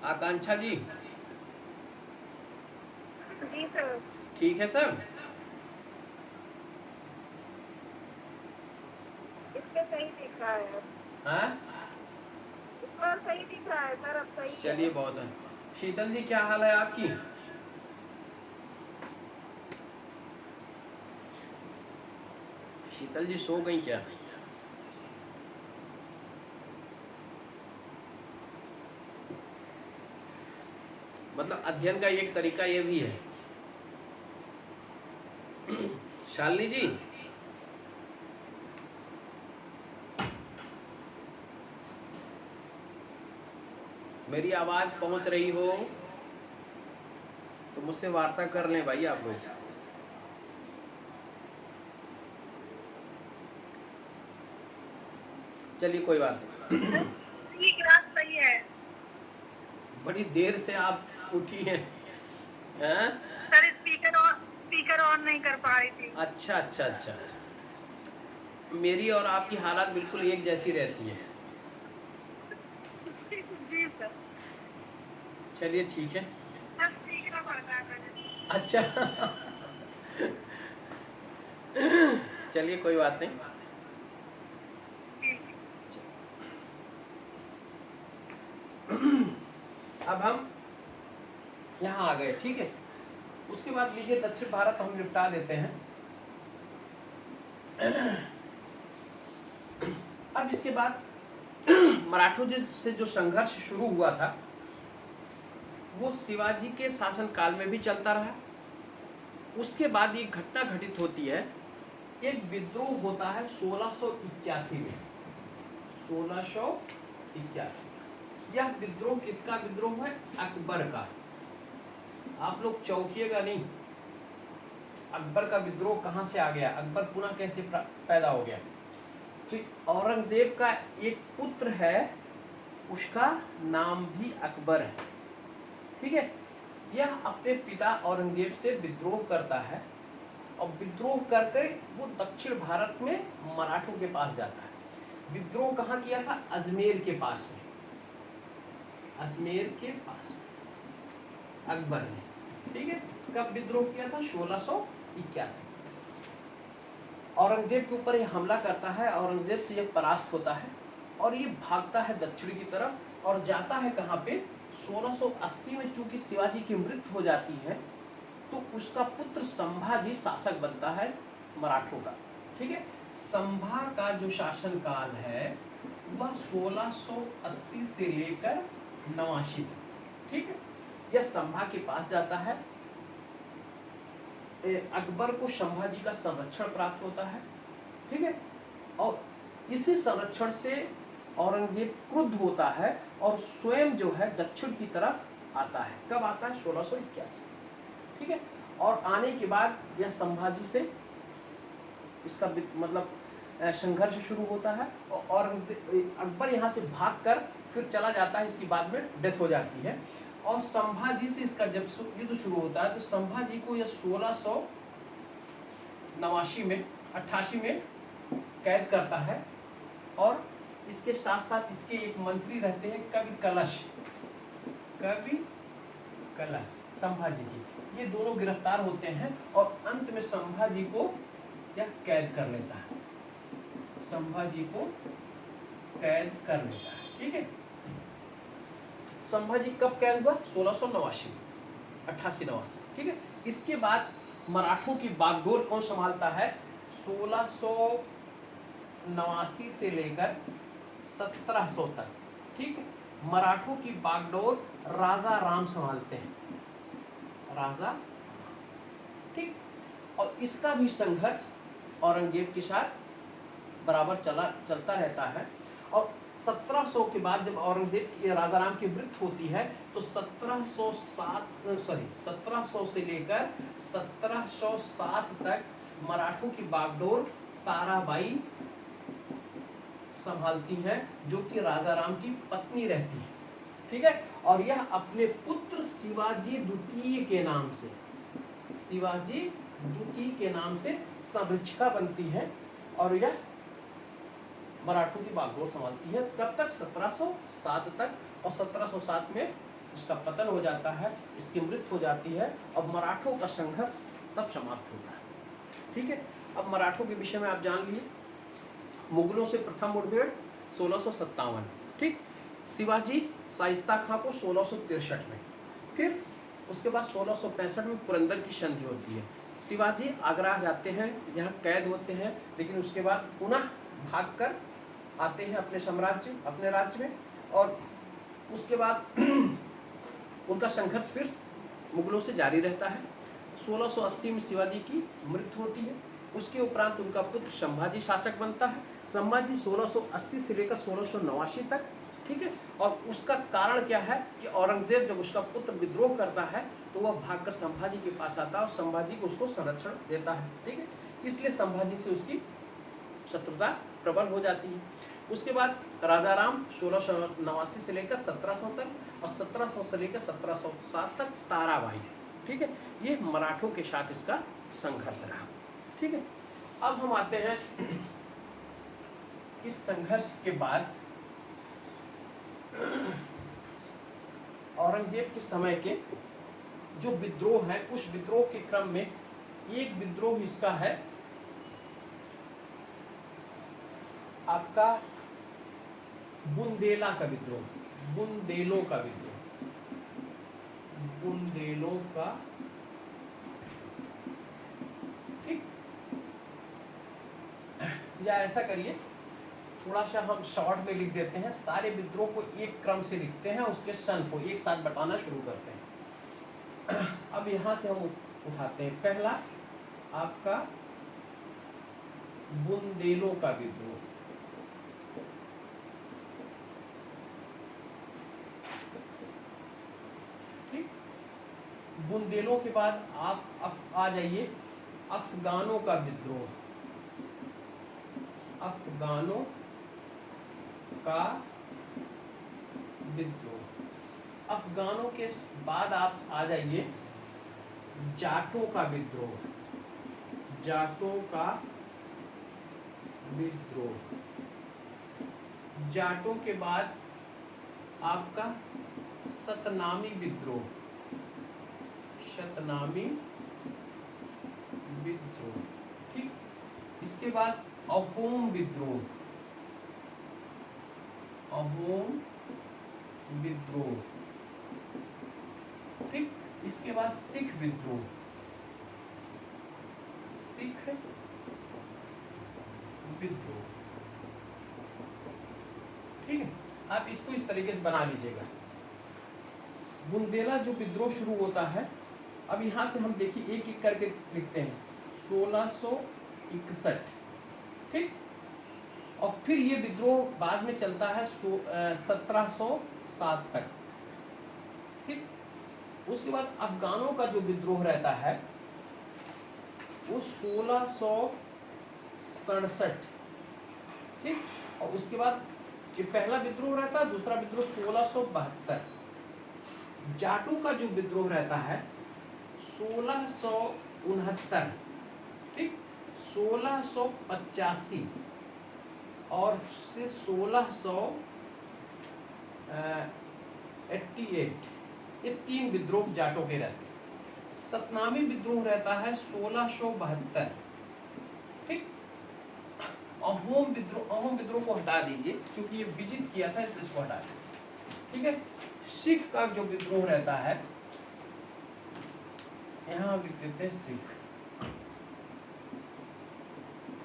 आकांक्षा जी, जी सर। ठीक है सब? इसका सही दिख रहा है। हाँ, इसका सही दिख रहा है सर, अब सही। चलिए, बहुत है। शीतल जी, क्या हाल है आपकी? शीतल जी सो गई क्या? मतलब अध्ययन का एक तरीका ये भी है। शालिनी जी, मेरी आवाज पहुंच रही हो तो मुझसे वार्ता कर लें भाई आप लोग। चलिए कोई बात नहीं। ठीक बात सही है बड़ी देर से आप उठी हैं, हैं? सर। स्पीकर ऑन नहीं कर पा रही थी। अच्छा अच्छा अच्छा अच्छा। मेरी और आपकी हालत बिल्कुल एक जैसी रहती है। जी सर। चलिए ठीक है। सर सीखना पड़ता है मुझे। अच्छा चलिए कोई बात नहीं। ठीक। अब हम यहाँ आ गए, ठीक है। उसके बाद लीजिए दक्षिण भारत हम निपटा देते हैं। अब इसके बाद मराठों से जो संघर्ष शुरू हुआ था वो शिवाजी के शासनकाल में भी चलता रहा। उसके बाद एक घटना घटित होती है, एक विद्रोह होता है 1681 में। 1681 यह विद्रोह किसका विद्रोह है? अकबर का। आप लोग चौंकिएगा नहीं, अकबर का विद्रोह कहाँ से आ गया, अकबर पुनः कैसे पैदा हो गया? तो औरंगजेब का एक पुत्र है, उसका नाम भी अकबर है, ठीक है। यह अपने पिता औरंगजेब से विद्रोह करता है और विद्रोह करके वो दक्षिण भारत में मराठों के पास जाता है। विद्रोह कहाँ किया था? अजमेर के पास में, अजमेर के पास में अकबर ने, ठीक है। कब विद्रोह किया था? 1681। औरंगजेब के ऊपर ये हमला करता है, औरंगजेब से ये परास्त होता है और ये भागता है दक्षिण की तरफ और जाता है कहाँ पे? 1680 में चूंकि शिवाजी की मृत्यु हो जाती है तो उसका पुत्र संभाजी शासक बनता है मराठों का, ठीक है। संभा का जो शासनकाल है वह 1680 से लेकर 89 तक, ठीक है। यह संभा के पास जाता है। अकबर को संभाजी का संरक्षण प्राप्त होता है, ठीक है। और इसी संरक्षण से औरंगजेब क्रुद्ध होता है और स्वयं जो है दक्षिण की तरफ आता है। कब आता है? 1681, ठीक है। और आने के बाद यह संभाजी से इसका मतलब संघर्ष शुरू होता है और अकबर यहाँ से भागकर फिर चला जाता है, इसकी बाद में डेथ हो जाती है। और संभाजी से इसका जब युद्ध शुरू होता है तो संभाजी को यह 1689 में 88 में कैद करता है और इसके साथ साथ इसके एक मंत्री रहते हैं कवि कलश, कवि कलश संभाजी की, ये दोनों गिरफ्तार होते हैं और अंत में संभाजी को यह कैद कर लेता है, संभाजी को कैद कर लेता है, ठीक है। संभाजी कब कैद हुआ? 1689, 88-89, ठीक है। इसके बाद मराठों की बागडोर कौन संभालता है? 1689 से लेकर 1700 तक, ठीक है। मराठों की बागडोर राजा राम संभालते हैं, राजा, ठीक। और इसका भी संघर्ष औरंगजेब के साथ बराबर चलता रहता है। और 1700 के बाद जब औरंगजेब की राजा राम की मृत्यु होती है तो 1700 से लेकर 1707 तक मराठों की बागडोर ताराबाई संभालती हैं, जो कि राजा राम की पत्नी रहती है, ठीक है। और यह अपने पुत्र शिवाजी द्वितीय के नाम से, शिवाजी द्वितीय के नाम से संरक्षिका बनती है और यह मराठों की बागडोर संभालती है। कब तक? 1707 तक। और 1707 में इसका पतन हो जाता है, इसकी मृत्यु हो जाती है और मराठों का संघर्ष तब समाप्त होता है, ठीक है। अब मराठों के विषय में आप जान लीजिए। मुगलों से प्रथम मुठभेड़ 1657, ठीक। शिवाजी शाइस्ता खां को 1663 में, फिर उसके बाद 1665 में पुरंदर की संधि होती है। शिवाजी आगरा जाते हैं, यहाँ कैद होते हैं, लेकिन उसके बाद पुनः भागकर आते हैं अपने साम्राज्य, अपने राज्य में। और उसके बाद उनका संघर्ष फिर मुगलों से जारी रहता है। 1680 में शिवाजी की मृत्यु होती है। उसके उपरांत उनका पुत्र संभाजी शासक बनता है। संभाजी 1680 से लेकर 1689 तक ठीक है। और उसका कारण क्या है कि औरंगजेब जब उसका पुत्र विद्रोह करता है तो वह भागकर संभाजी के पास आता है और संभाजी को उसको संरक्षण देता है, ठीक है। इसलिए संभाजी से उसकी शत्रुता प्रबल हो जाती है। उसके बाद राजा राम 1689 से लेकर 1700 तक और 1700 से लेकर 1707 तक ताराबाई, ठीक है। ये मराठों के साथ इसका संघर्ष रहा, ठीक है। अब हम आते हैं इस संघर्ष के बाद औरंगजेब के समय के जो विद्रोह है, उस विद्रोह के क्रम में एक विद्रोह इसका है आपका बुंदेला का विद्रोह, बुंदेलों का विद्रोह, बुंदेलों का, ठीक। या ऐसा करिए, थोड़ा सा हम शॉर्ट में लिख देते हैं, सारे विद्रोह को एक क्रम से लिखते हैं, उसके सन को एक साथ बताना शुरू करते हैं। अब यहाँ से हम उठाते हैं पहला आपका बुंदेलों का विद्रोह, ठीक। बुंदेलों के बाद आप आ जाइए अफगानों का विद्रोह, अफगानों का विद्रोह। अफगानों के बाद आप आ जाइए जाटों का विद्रोह, जाटों का विद्रोह। जाटों के बाद आपका सतनामी विद्रोह, सतनामी विद्रोह, ठीक। इसके बाद अहोम विद्रोह, अहोम विद्रोह, ठीक। इसके बाद सिख विद्रोह, सिख विद्रोह, ठीक है। आप इसको इस तरीके से बना लीजिएगा। बुंदेला जो विद्रोह शुरू होता है, अब यहां से हम देखिए एक एक करके लिखते हैं, 1661, ठीक। और फिर ये विद्रोह बाद में चलता है 1707 तक, ठीक। उसके बाद अफगानों का जो विद्रोह रहता है वो 1667, ठीक। और उसके बाद ये पहला विद्रोह रहता है, दूसरा विद्रोह 1672। जाटों का जो विद्रोह रहता है 1669, ठीक, 1685 और फिर 1688, ये तीन विद्रोह जाटों के रहते हैं। सतनामी विद्रोह रहता है 1672, ठीक। अहोम विद्रोह को हटा दीजिए क्योंकि ये विजित किया था, इसलिए इसको हटा दीजिए, ठीक है। सिख का जो विद्रोह रहता है, यहां हम लिख देते हैं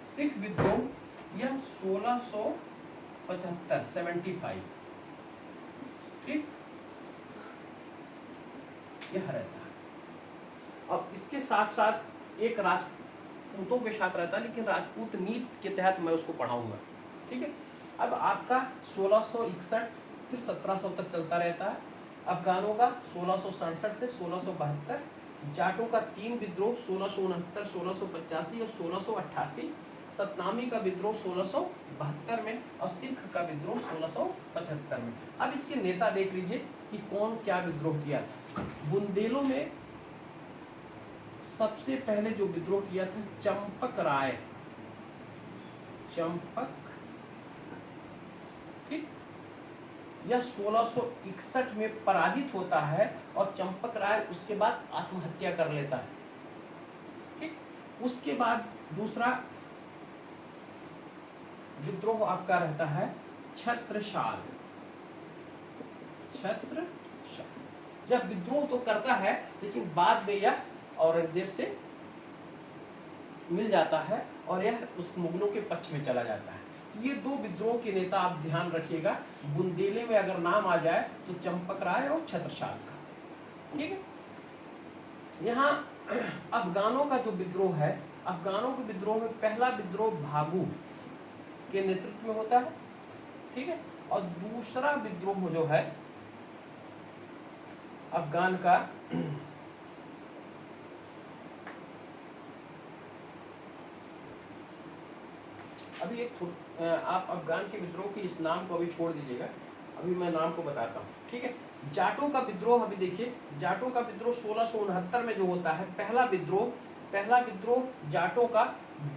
सिख विद्रोह, यह 1675, 75, ठीक, यह रहता है। अब इसके साथ साथ एक राजपूतों के साथ रहता है, लेकिन राजपूत नीति के तहत मैं उसको पढ़ाऊंगा, ठीक है। अब आपका 1661 फिर 1700 तक चलता रहता है। अफगानों का 1667 से 1672, जाटों का तीन विद्रोह 1669, 1685 और 1688, सतनामी का विद्रोह 1672 में और सिख का विद्रोह 1675 में। अब इसके नेता देख लीजिए कि कौन क्या विद्रोह किया था। बुंदेलों में सबसे पहले जो विद्रोह किया था चंपक राय, चंपक, ठीक। यह 1661 में पराजित होता है और चंपक राय उसके बाद आत्महत्या कर लेता है, ठीक। उसके बाद दूसरा विद्रोह आपका रहता है छत्रसाल, छत्रसाल। यह विद्रोह तो करता है लेकिन बाद में यह औरंगजेब से मिल जाता है और यह उस मुगलों के पक्ष में चला जाता है। ये दो विद्रोह के नेता आप ध्यान रखिएगा। बुंदेले में अगर नाम आ जाए तो चंपक राय और छत्रसाल का, ठीक है। यहाँ अफगानों का जो विद्रोह है, अफगानों के विद्रोह में पहला विद्रोह भागू के नेतृत्व में होता है, ठीक है। और दूसरा विद्रोह जो है अफगान का, अभी आप अफगान के विद्रोह के इस नाम को अभी छोड़ दीजिएगा, अभी मैं नाम को बताता हूँ, ठीक है। जाटों का विद्रोह, अभी देखिए जाटों का विद्रोह 1669 में जो होता है, पहला विद्रोह जाटों का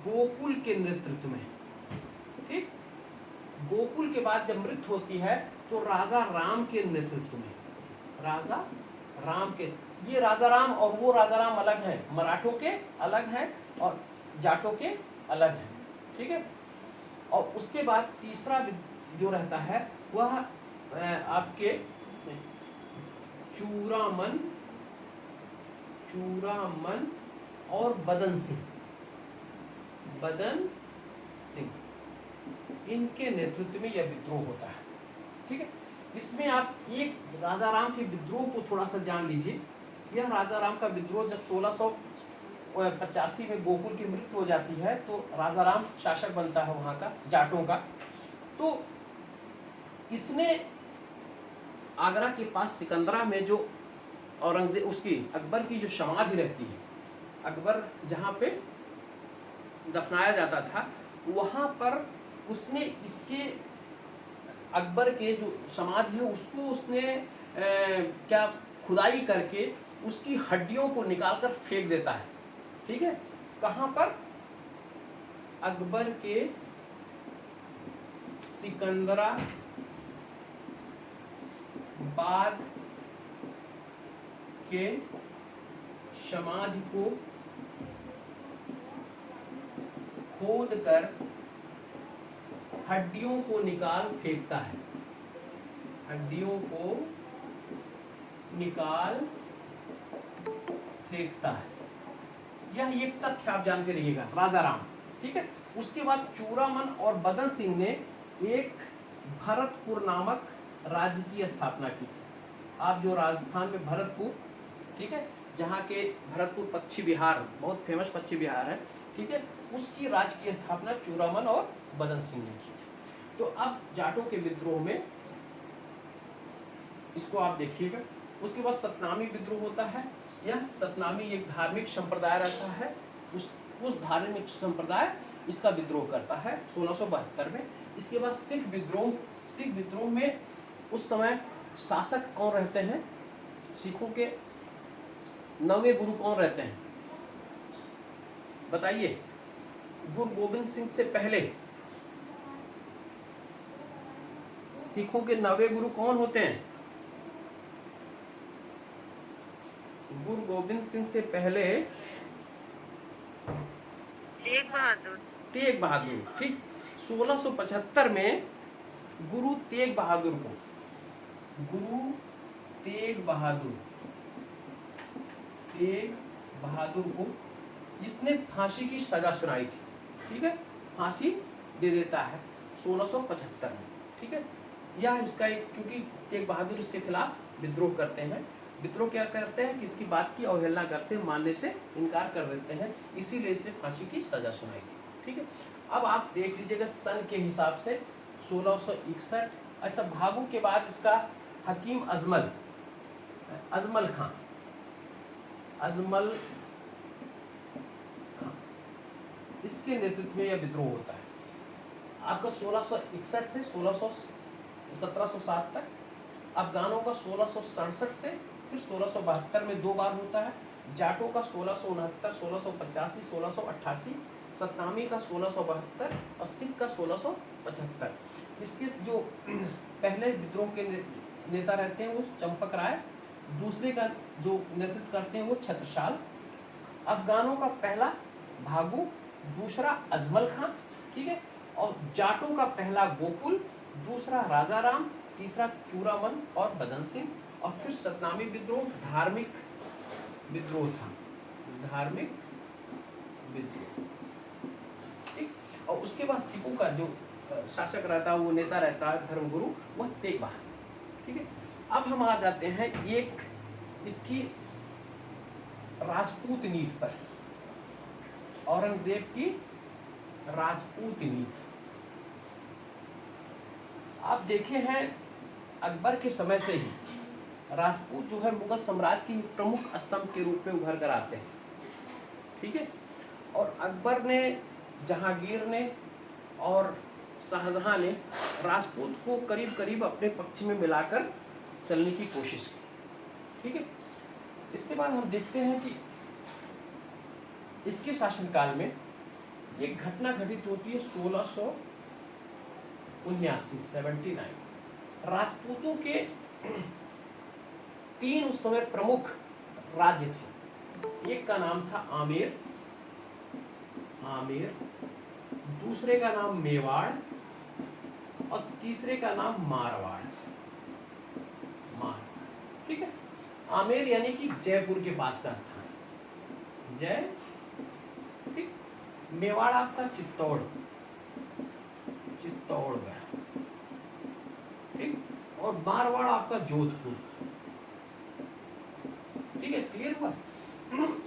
गोकुल के नेतृत्व में, ठीक। गोकुल के बाद जब मृत्यु होती है तो राजा राम के नेतृत्व में, राजा राम के, ये राजा राम और वो राजा राम अलग हैं, मराठों के अलग हैं और जाटों के अलग हैं, ठीक है। और उसके बाद तीसरा जो रहता है वह आपके चूरामन और बदन सिंह, इनके नेतृत्व में यह विद्रोह होता है, ठीक है। इसमें आप एक राजा राम के विद्रोह को थोड़ा सा जान लीजिए। यह राजा राम का विद्रोह जब 1685 में गोकुल की मृत्यु हो जाती है तो राजा राम शासक बनता है वहाँ का, जाटों का। तो इसने आगरा के पास सिकंदरा में जो औरंगजेब, उसकी अकबर की जो समाधि रहती है, अकबर जहाँ पे दफनाया जाता था, वहाँ पर उसने इसके अकबर के जो समाधि है उसको उसने क्या खुदाई करके उसकी हड्डियों को निकालकर फेंक देता है, ठीक है। कहाँ पर? अकबर के सिकंदरा बाद के समाधि को खोद कर हड्डियों को निकाल फेंकता है, हड्डियों को निकाल फेंकता है। यह एक तथ्य आप जानते रहिएगा, राजा राम, ठीक है। उसके बाद चूरामन और बदन सिंह ने एक भरतपुर नामक राज्य की स्थापना की। आप जो राजस्थान में भरतपुर, ठीक है, जहाँ के भरतपुर पक्षी विहार, बहुत फेमस पक्षी विहार है, ठीक है, उसकी राज्य की स्थापना चूरामन और बदन सिंह ने की थी। तो अब जाटों के विद्रोह में इसको आप देखिएगा। उसके बाद सतनामी विद्रोह होता है। यह सतनामी एक धार्मिक संप्रदाय रहता है, उस धार्मिक संप्रदाय इसका विद्रोह करता है 1672 में। इसके बाद सिख विद्रोह में उस समय शासक कौन रहते हैं? सिखों के 9वें गुरु कौन रहते हैं बताइए? गुरु गोविंद सिंह से पहले सिखों के 9वें गुरु कौन होते हैं? गुरु गोविंद सिंह से पहले तेग बहादुर, ठीक। 1675 में गुरु तेग बहादुर को इसने फांसी की सजा सुनाई थी, ठीक है, फांसी दे देता है 1675 में, ठीक है। यह इसका एक, चूंकि तेग बहादुर इसके खिलाफ विद्रोह करते हैं, विद्रोह क्या करते हैं कि इसकी बात की अवहेलना करते हैं, मानने से इनकार कर देते हैं, इसीलिए इसने फांसी की सजा सुनाई थी, ठीक है। अब आप देख लीजिएगा सन के हिसाब से 1661। अच्छा, भागू के बाद इसका हकीम अजमल खां इसके नेतृत्व में यह विद्रोह होता है। आपका 1661 से 1707 तक, अफगानों का 1667 से फिर 1672 में 2 बार होता है, जाटों का 1669, 1685, 1688, सतनामी का 1672 और सिख का 1675। इसके जो पहले विद्रोह के नेता रहते हैं वो चंपक राय, दूसरे का जो नेतृत्व करते हैं वो छत्रसाल। अफगानों का पहला भागू, दूसरा अजमल खां, ठीक है, और जाटों का पहला गोकुल, दूसरा राजा राम, तीसरा चूरामन और बदन सिंह, और फिर सतनामी विद्रोह धार्मिक विद्रोह था, धार्मिक विद्रोह, ठीक। और उसके बाद सिखों का जो शासक रहता है, वो नेता रहता है, धर्मगुरु, वह तेग बहादुर, ठीक है। अब हम आ जाते हैं एक इसकी राजपूत नीति पर, औरंगजेब की राजपूत नीति। आप देखे हैं अकबर के समय से ही राजपूत जो है मुगल साम्राज्य की प्रमुख स्तंभ के रूप में उभर कर आते हैं, ठीक है। और अकबर ने, जहांगीर ने और शाहजहां ने राजपूत को करीब करीब अपने पक्ष में मिलाकर चलने की कोशिश की, ठीक है। इसके बाद हम देखते हैं कि इसके शासनकाल में एक घटना घटित होती है 1679। राजपूतों के 3 उस समय प्रमुख राज्य थे। एक का नाम था आमेर, दूसरे का नाम मेवाड़ और तीसरे का नाम मारवाड़, ठीक है। आमेर यानी कि जयपुर के पास का स्थान, जय, ठीक। मेवाड़ आपका चित्तौड़गढ़, ठीक। और मारवाड़ आपका जोधपुर, ठीक है, क्लियर हुआ।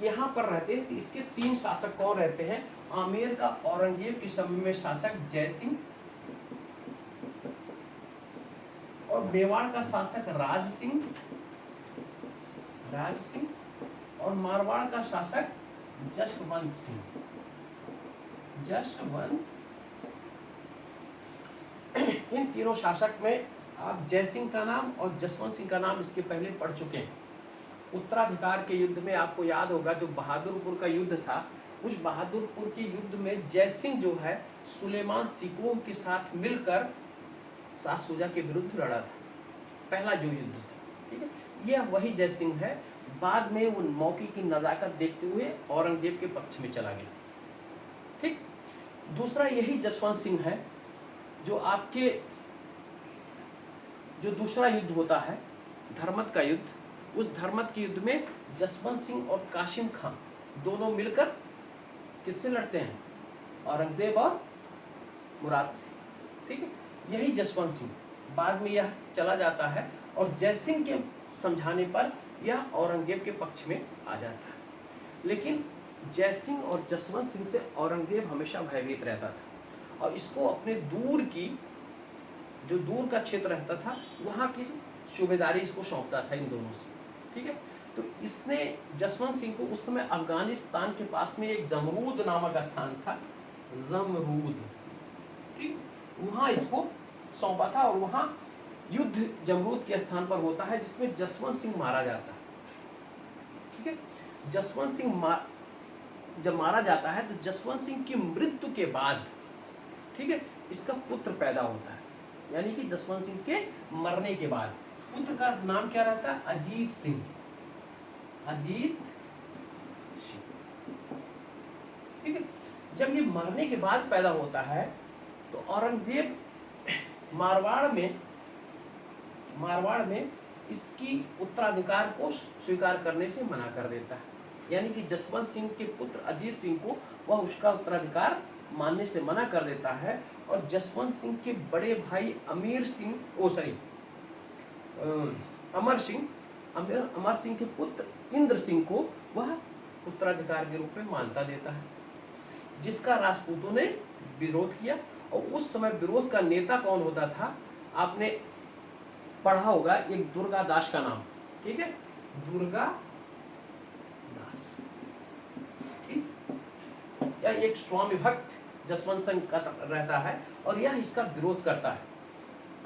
यहाँ पर रहते हैं। इसके 3 शासक कौन रहते हैं? आमेर का औरंगजेब के समय में शासक जय सिंह, और मेवाड़ का शासक राज सिंह, और मारवाड़ का शासक जसवंत सिंह। इन तीनों शासक में आप जय सिंह का नाम और जसवंत सिंह का नाम इसके पहले पढ़ चुके हैं। उत्तराधिकार के युद्ध में आपको याद होगा जो बहादुरपुर का युद्ध था, उस बहादुरपुर के युद्ध में जय सिंह जो है सुलेमान सिकोह के साथ मिलकर शाह शुजा के विरुद्ध लड़ा था, पहला जो युद्ध था, ठीक है। यह वही जय सिंह है। बाद में वो मौके की नजाकत देखते हुए औरंगजेब के पक्ष में चला गया, ठीक। दूसरा यही जसवंत सिंह है जो आपके जो दूसरा युद्ध होता है धर्मत का युद्ध, उस धर्मत के युद्ध में जसवंत सिंह और कासिम खां दोनों मिलकर किससे लड़ते हैं? औरंगजेब और मुराद से, ठीक है। यही जसवंत सिंह, बाद में यह चला जाता है और जय सिंह के समझाने पर यह औरंगजेब के पक्ष में आ जाता है। लेकिन जय सिंह और जसवंत सिंह से औरंगजेब हमेशा भयभीत रहता था और इसको अपने दूर का क्षेत्र रहता था वहाँ की सूबेदारी इसको सौंपता था इन दोनों से, ठीक है। तो इसने जसवंत सिंह को उस समय अफगानिस्तान के पास में एक जमरूद नामक स्थान था, जमरूद, ठीक, वहाँ इसको सौंपा था और वहाँ युद्ध जमरूद के स्थान पर होता है जिसमें जसवंत सिंह मारा जाता है, ठीक है। जसवंत सिंह जब मारा जाता है तो जसवंत सिंह की मृत्यु के बाद, ठीक है, इसका पुत्र पैदा होता है। यानी कि जसवंत सिंह के मरने के बाद पुत्र का नाम क्या रहता है? अजीत सिंह, ठीक है। जब ये मरने के बाद पैदा होता है तो औरंगजेब मारवाड़ में इसकी उत्तराधिकार को स्वीकार करने से मना कर देता है। यानी कि जसवंत सिंह के पुत्र अजीत सिंह को वह उसका उत्तराधिकार मानने से मना कर देता है और जसवंत सिंह के बड़े भाई अमर सिंह के पुत्र इंद्र सिंह को वह उत्तराधिकार के रूप में मानता देता है, जिसका राजपूतों ने विरोध किया। और उस समय विरोध का नेता कौन होता था? आपने पढ़ा होगा एक दुर्गा दास का नाम, ठीक है, दुर्गा दास, ठीक। या एक स्वामी भक्त जसवंत सिंह का रहता है और यह इसका विरोध करता है,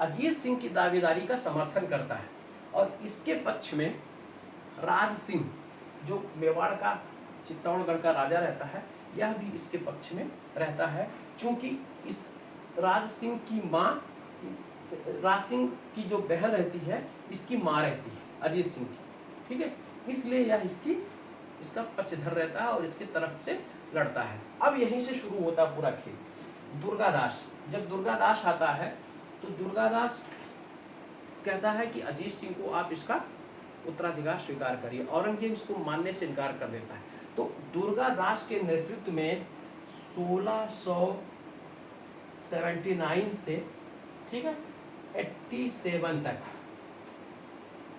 अजीत सिंह की दावेदारी का समर्थन करता है। और इसके पक्ष में राज सिंह जो मेवाड़ का चित्तौड़गढ़ का राजा रहता है, यह भी इसके पक्ष में रहता है, क्योंकि इस राज सिंह की जो बहन रहती है इसकी माँ रहती है अजीत सिंह की, ठीक है। इसलिए यह इसका पक्षधर रहता है और इसकी तरफ से लड़ता है। अब यहीं से शुरू होता है पूरा खेल। दुर्गादास, जब दुर्गादास आता है तो दुर्गादास कहता है कि अजीत सिंह को आप इसका उत्तराधिकार स्वीकार करिए। औरंगजेब इसको मानने से इनकार कर देता है। तो दुर्गादास के नेतृत्व में 1679 से, ठीक है, 87 तक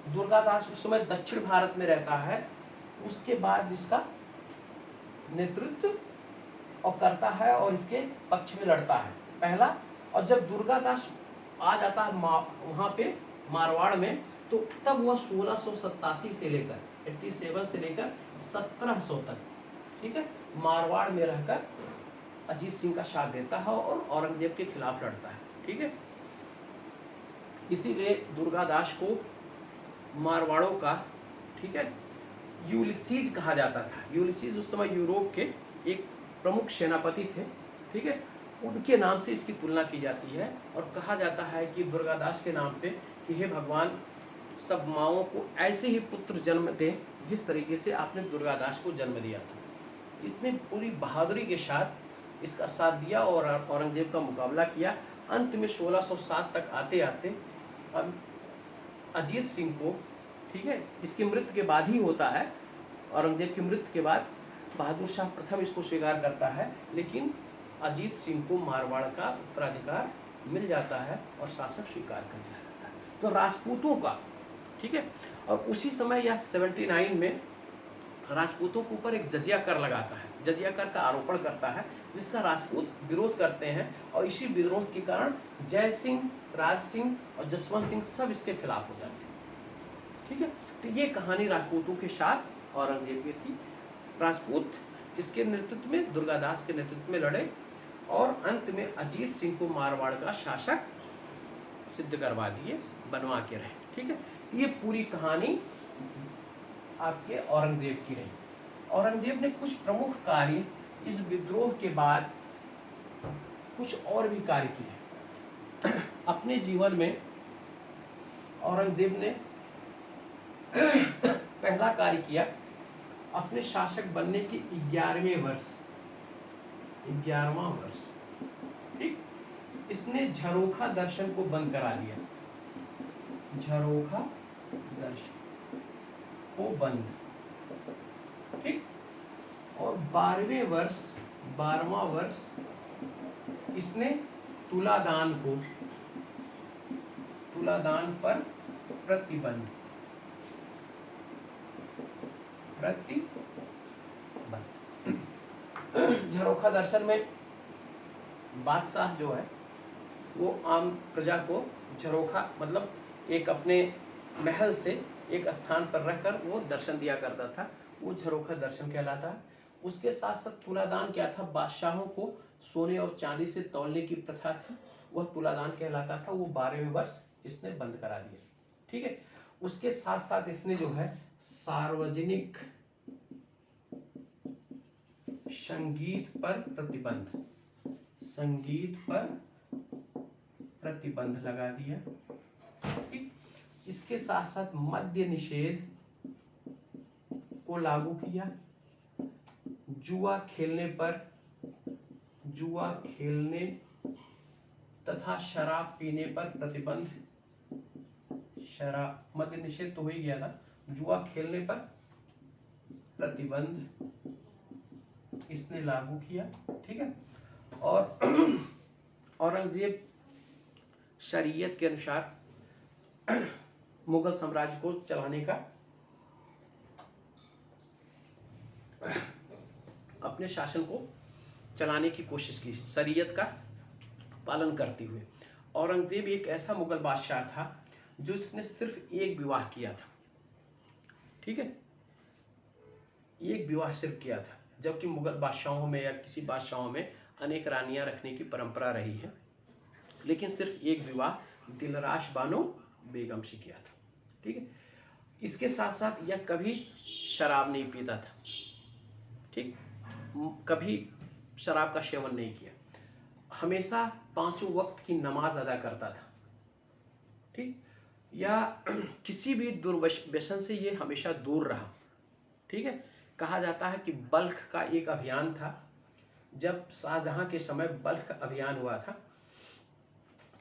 दुर्गादास उस समय दक्षिण भारत में रहता है। उसके बाद इसका नेतृत्व और करता है और इसके पक्ष में लड़ता है पहला। और जब दुर्गादास आ जाता है वहाँ पे मारवाड़ में, तो तब वह 1687 से लेकर 87 से लेकर 1700 तक, ठीक है, मारवाड़ में रहकर अजीत सिंह का साथ देता है और औरंगजेब के खिलाफ लड़ता है, ठीक है। इसीलिए दुर्गादास को मारवाड़ों का, ठीक है, यूलिसीज कहा जाता था। यूलिसीज उस समय यूरोप के एक प्रमुख सेनापति थे, ठीक है, उनके नाम से इसकी तुलना की जाती है और कहा जाता है कि दुर्गादास के नाम पे कि हे भगवान, सब माँओं को ऐसे ही पुत्र जन्म दें जिस तरीके से आपने दुर्गादास को जन्म दिया था। इतनी पूरी बहादुरी के साथ इसका साथ दिया और औरंगजेब का मुकाबला किया। अंत में 1607 तक आते आते अजीत सिंह को, ठीक है, इसकी मृत्यु के बाद ही होता है, औरंगजेब की मृत्यु के बाद बहादुर शाह प्रथम इसको स्वीकार करता है, लेकिन अजीत सिंह को मारवाड़ का उत्तराधिकार मिल जाता है और शासक स्वीकार कर लिया जाता है। तो राजपूतों का, ठीक है, और उसी समय या 79 में राजपूतों के ऊपर एक जजिया कर लगाता है, जजिया कर का आरोपण करता है, जिसका राजपूत विरोध करते हैं और इसी विरोध के कारण जय सिंह, राज सिंह और जसवंत सिंह सब इसके खिलाफ हो जाते हैं, ठीक है। तो ये कहानी राजपूतों के साथ औरंगजेब की थी। राजपूत किसके नेतृत्व में? दुर्गादास के नेतृत्व में लड़े और अंत में अजीत सिंह को मारवाड़ का शासक सिद्ध करवा दिए, बनवा के रहे, ठीक है। ये पूरी कहानी आपके औरंगजेब की रही। औरंगजेब ने कुछ प्रमुख कार्य इस विद्रोह के बाद कुछ और भी कार्य किए अपने जीवन में। औरंगजेब ने पहला कार्य किया, अपने शासक बनने के 11वें वर्ष, 11वां वर्ष, ठीक, इसने झरोखा दर्शन को बंद करा दिया। झरोखा दर्शन को बंद, ठीक। और 12वां वर्ष इसने तुलादान पर प्रतिबंध, झरोखा दर्शन में बादशाह जो है वो आम प्रजा को झरोखा मतलब एक अपने महल से एक स्थान पर रखकर वो दर्शन दिया करता था, वो झरोखा दर्शन कहलाता है। उसके साथ साथ तुलादान क्या था? बादशाहों को सोने और चांदी से तौलने की प्रथा थी, वह तुलादान कहलाता था। वो 12वें वर्ष इसने बंद करा दिया, ठीक है। उसके साथ साथ इसने जो है सार्वजनिक संगीत पर प्रतिबंध लगा दिया, ठीक। इसके साथ साथ मद्य निषेध को लागू किया। जुआ खेलने तथा शराब पीने पर प्रतिबंध, मद्य निषेध तो हो ही गया था, जुआ खेलने पर प्रतिबंध इसने लागू किया, ठीक है। और औरंगजेब शरीयत के अनुसार मुगल साम्राज्य को चलाने का अपने शासन को चलाने की कोशिश की, शरीयत का पालन करते हुए। औरंगजेब एक ऐसा मुगल बादशाह था जो इसने सिर्फ एक विवाह किया था, ठीक है, एक विवाह सिर्फ किया था, जबकि मुगल बादशाहों में या किसी बादशाहों में अनेक रानियां रखने की परंपरा रही है, लेकिन सिर्फ एक विवाह दिलराश बानो बेगम से किया था, ठीक है। इसके साथ साथ यह कभी शराब नहीं पीता था, ठीक, कभी शराब का सेवन नहीं किया, हमेशा 5 वक्त की नमाज अदा करता था, ठीक, या किसी भी दुर्व्यसन से ये हमेशा दूर रहा, ठीक है। कहा जाता है कि बल्ख का एक अभियान था, जब शाहजहां के समय बल्ख अभियान हुआ था,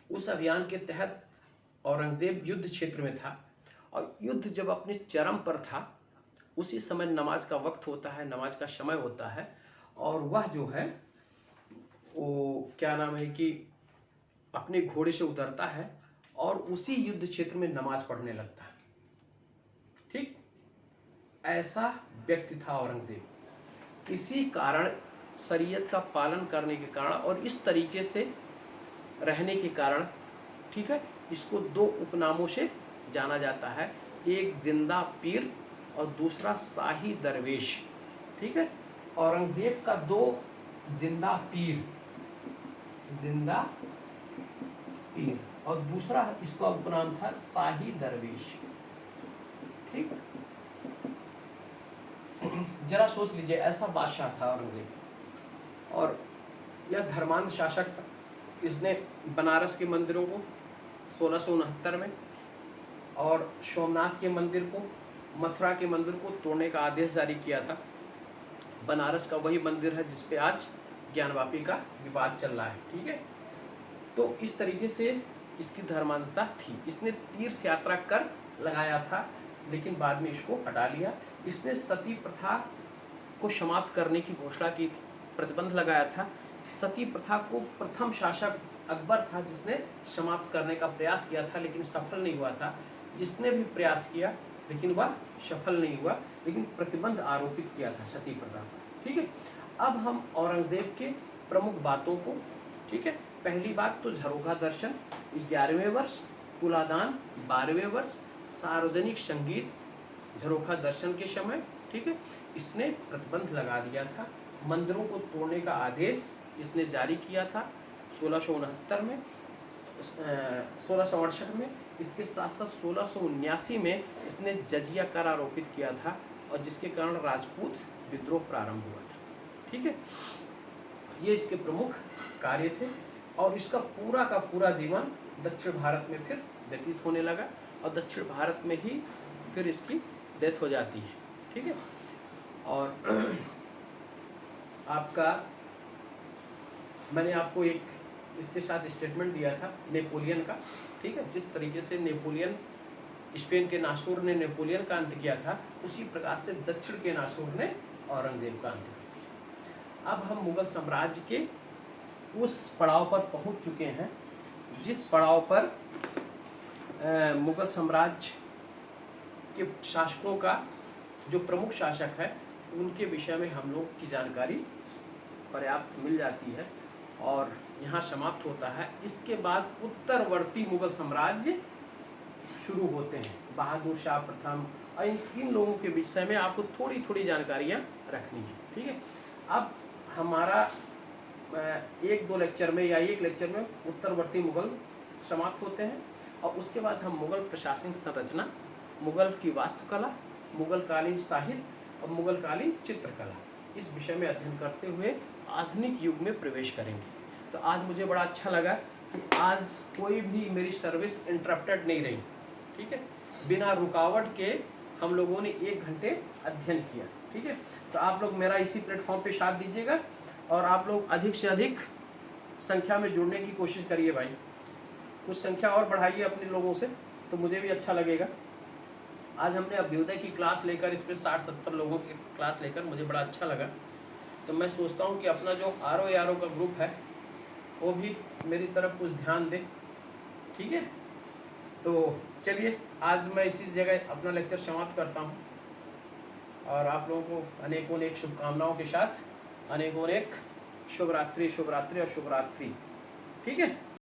उस अभियान के तहत औरंगजेब युद्ध क्षेत्र में था और युद्ध जब अपने चरम पर था, उसी समय नमाज का वक्त होता है, नमाज का समय होता है, और वह जो है वो क्या नाम है कि अपने घोड़े से उतरता है और उसी युद्ध क्षेत्र में नमाज पढ़ने लगता है, ठीक। ऐसा व्यक्ति था औरंगजेब। इसी कारण शरीयत का पालन करने के कारण और इस तरीके से रहने के कारण ठीक है। इसको दो उपनामों से जाना जाता है, एक जिंदा पीर और दूसरा शाही दरवेश, ठीक है। औरंगजेब का दो जिंदा पीर और दूसरा इसका उपनाम था शाही दरवेश, ठीक। जरा सोच लीजिए, ऐसा बादशाह था औरंगजेब, और यह धर्मांध शासक था। इसने बनारस के मंदिरों को 1669 में और सोमनाथ के मंदिर को, मथुरा के मंदिर को तोड़ने का आदेश जारी किया था। बनारस का वही मंदिर है जिस पे आज ज्ञानवापी का विवाद चल रहा है, ठीक है। तो इस तरीके से इसकी धर्मांधता थी। इसने तीर्थ यात्रा कर लगाया था, लेकिन बाद में इसको हटा लिया। इसने सती प्रथा को समाप्त करने की घोषणा की थी, प्रतिबंध लगाया था। सती प्रथा को प्रथम शासक अकबर था जिसने समाप्त करने का प्रयास किया था, लेकिन सफल नहीं हुआ था। इसने भी प्रयास किया लेकिन वह सफल नहीं हुआ, लेकिन प्रतिबंध आरोपित किया था सती प्रथा पर, ठीक है। अब हम औरंगजेब के प्रमुख बातों को, ठीक है। पहली बात तो झरोखा दर्शन 11वें वर्ष, तुलादान 12वें वर्ष, सार्वजनिक संगीत झरोखा दर्शन के समय, ठीक है, इसने प्रतिबंध लगा दिया था। मंदिरों को तोड़ने का आदेश इसने जारी किया था 1669 में, 1668 में। इसके साथ साथ 1679 में इसने जजिया कर आरोपित किया था, और जिसके कारण राजपूत विद्रोह प्रारंभ हुआ था, ठीक है। ये इसके प्रमुख कार्य थे, और इसका पूरा का पूरा जीवन दक्षिण भारत में फिर व्यतीत होने लगा, और दक्षिण भारत में ही फिर इसकी डेथ हो जाती है, ठीक है। और आपका मैंने आपको एक इसके साथ स्टेटमेंट दिया था नेपोलियन का, ठीक है। जिस तरीके से नेपोलियन, स्पेन के नासूर ने नेपोलियन का अंत किया था, उसी प्रकार से दक्षिण के नासूर ने औरंगजेब का अंत कर दिया। अब हम मुगल साम्राज्य के उस पड़ाव पर पहुंच चुके हैं जिस पड़ाव पर मुगल साम्राज्य के शासकों का जो प्रमुख शासक है उनके विषय में हम लोग की जानकारी पर्याप्त मिल जाती है, और यहाँ समाप्त होता है। इसके बाद उत्तरवर्ती मुगल साम्राज्य शुरू होते हैं, बहादुर शाह प्रथम, और इन लोगों के विषय में आपको थोड़ी थोड़ी जानकारियाँ रखनी है, ठीक है। अब हमारा एक दो लेक्चर में या एक लेक्चर में उत्तरवर्ती मुगल समाप्त होते हैं, और उसके बाद हम मुगल प्रशासनिक संरचना, मुगल की वास्तुकला, मुगल कालीन साहित्य और मुगल कालीन चित्रकला, इस विषय में अध्ययन करते हुए आधुनिक युग में प्रवेश करेंगे। तो आज मुझे बड़ा अच्छा लगा कि आज कोई भी मेरी सर्विस इंटरप्टेड नहीं रही, ठीक है। बिना रुकावट के हम लोगों ने 1 घंटे अध्ययन किया, ठीक है। तो आप लोग मेरा इसी प्लेटफॉर्म पे साथ दीजिएगा, और आप लोग अधिक से अधिक संख्या में जुड़ने की कोशिश करिए भाई। कुछ संख्या और बढ़ाइए अपने लोगों से, तो मुझे भी अच्छा लगेगा। आज हमने अभ्युदय की क्लास लेकर, इस पर 60-70 लोगों की क्लास लेकर मुझे बड़ा अच्छा लगा। तो मैं सोचता हूँ कि अपना जो आर का ग्रुप है वो भी मेरी तरफ कुछ ध्यान दे, ठीक है। तो चलिए, आज मैं इसी जगह अपना लेक्चर समाप्त करता हूँ, और आप लोगों को अनेकों अनेक शुभकामनाओं के साथ अनेकों अनेक शुभ रात्रि और शुभ रात्रि, ठीक है।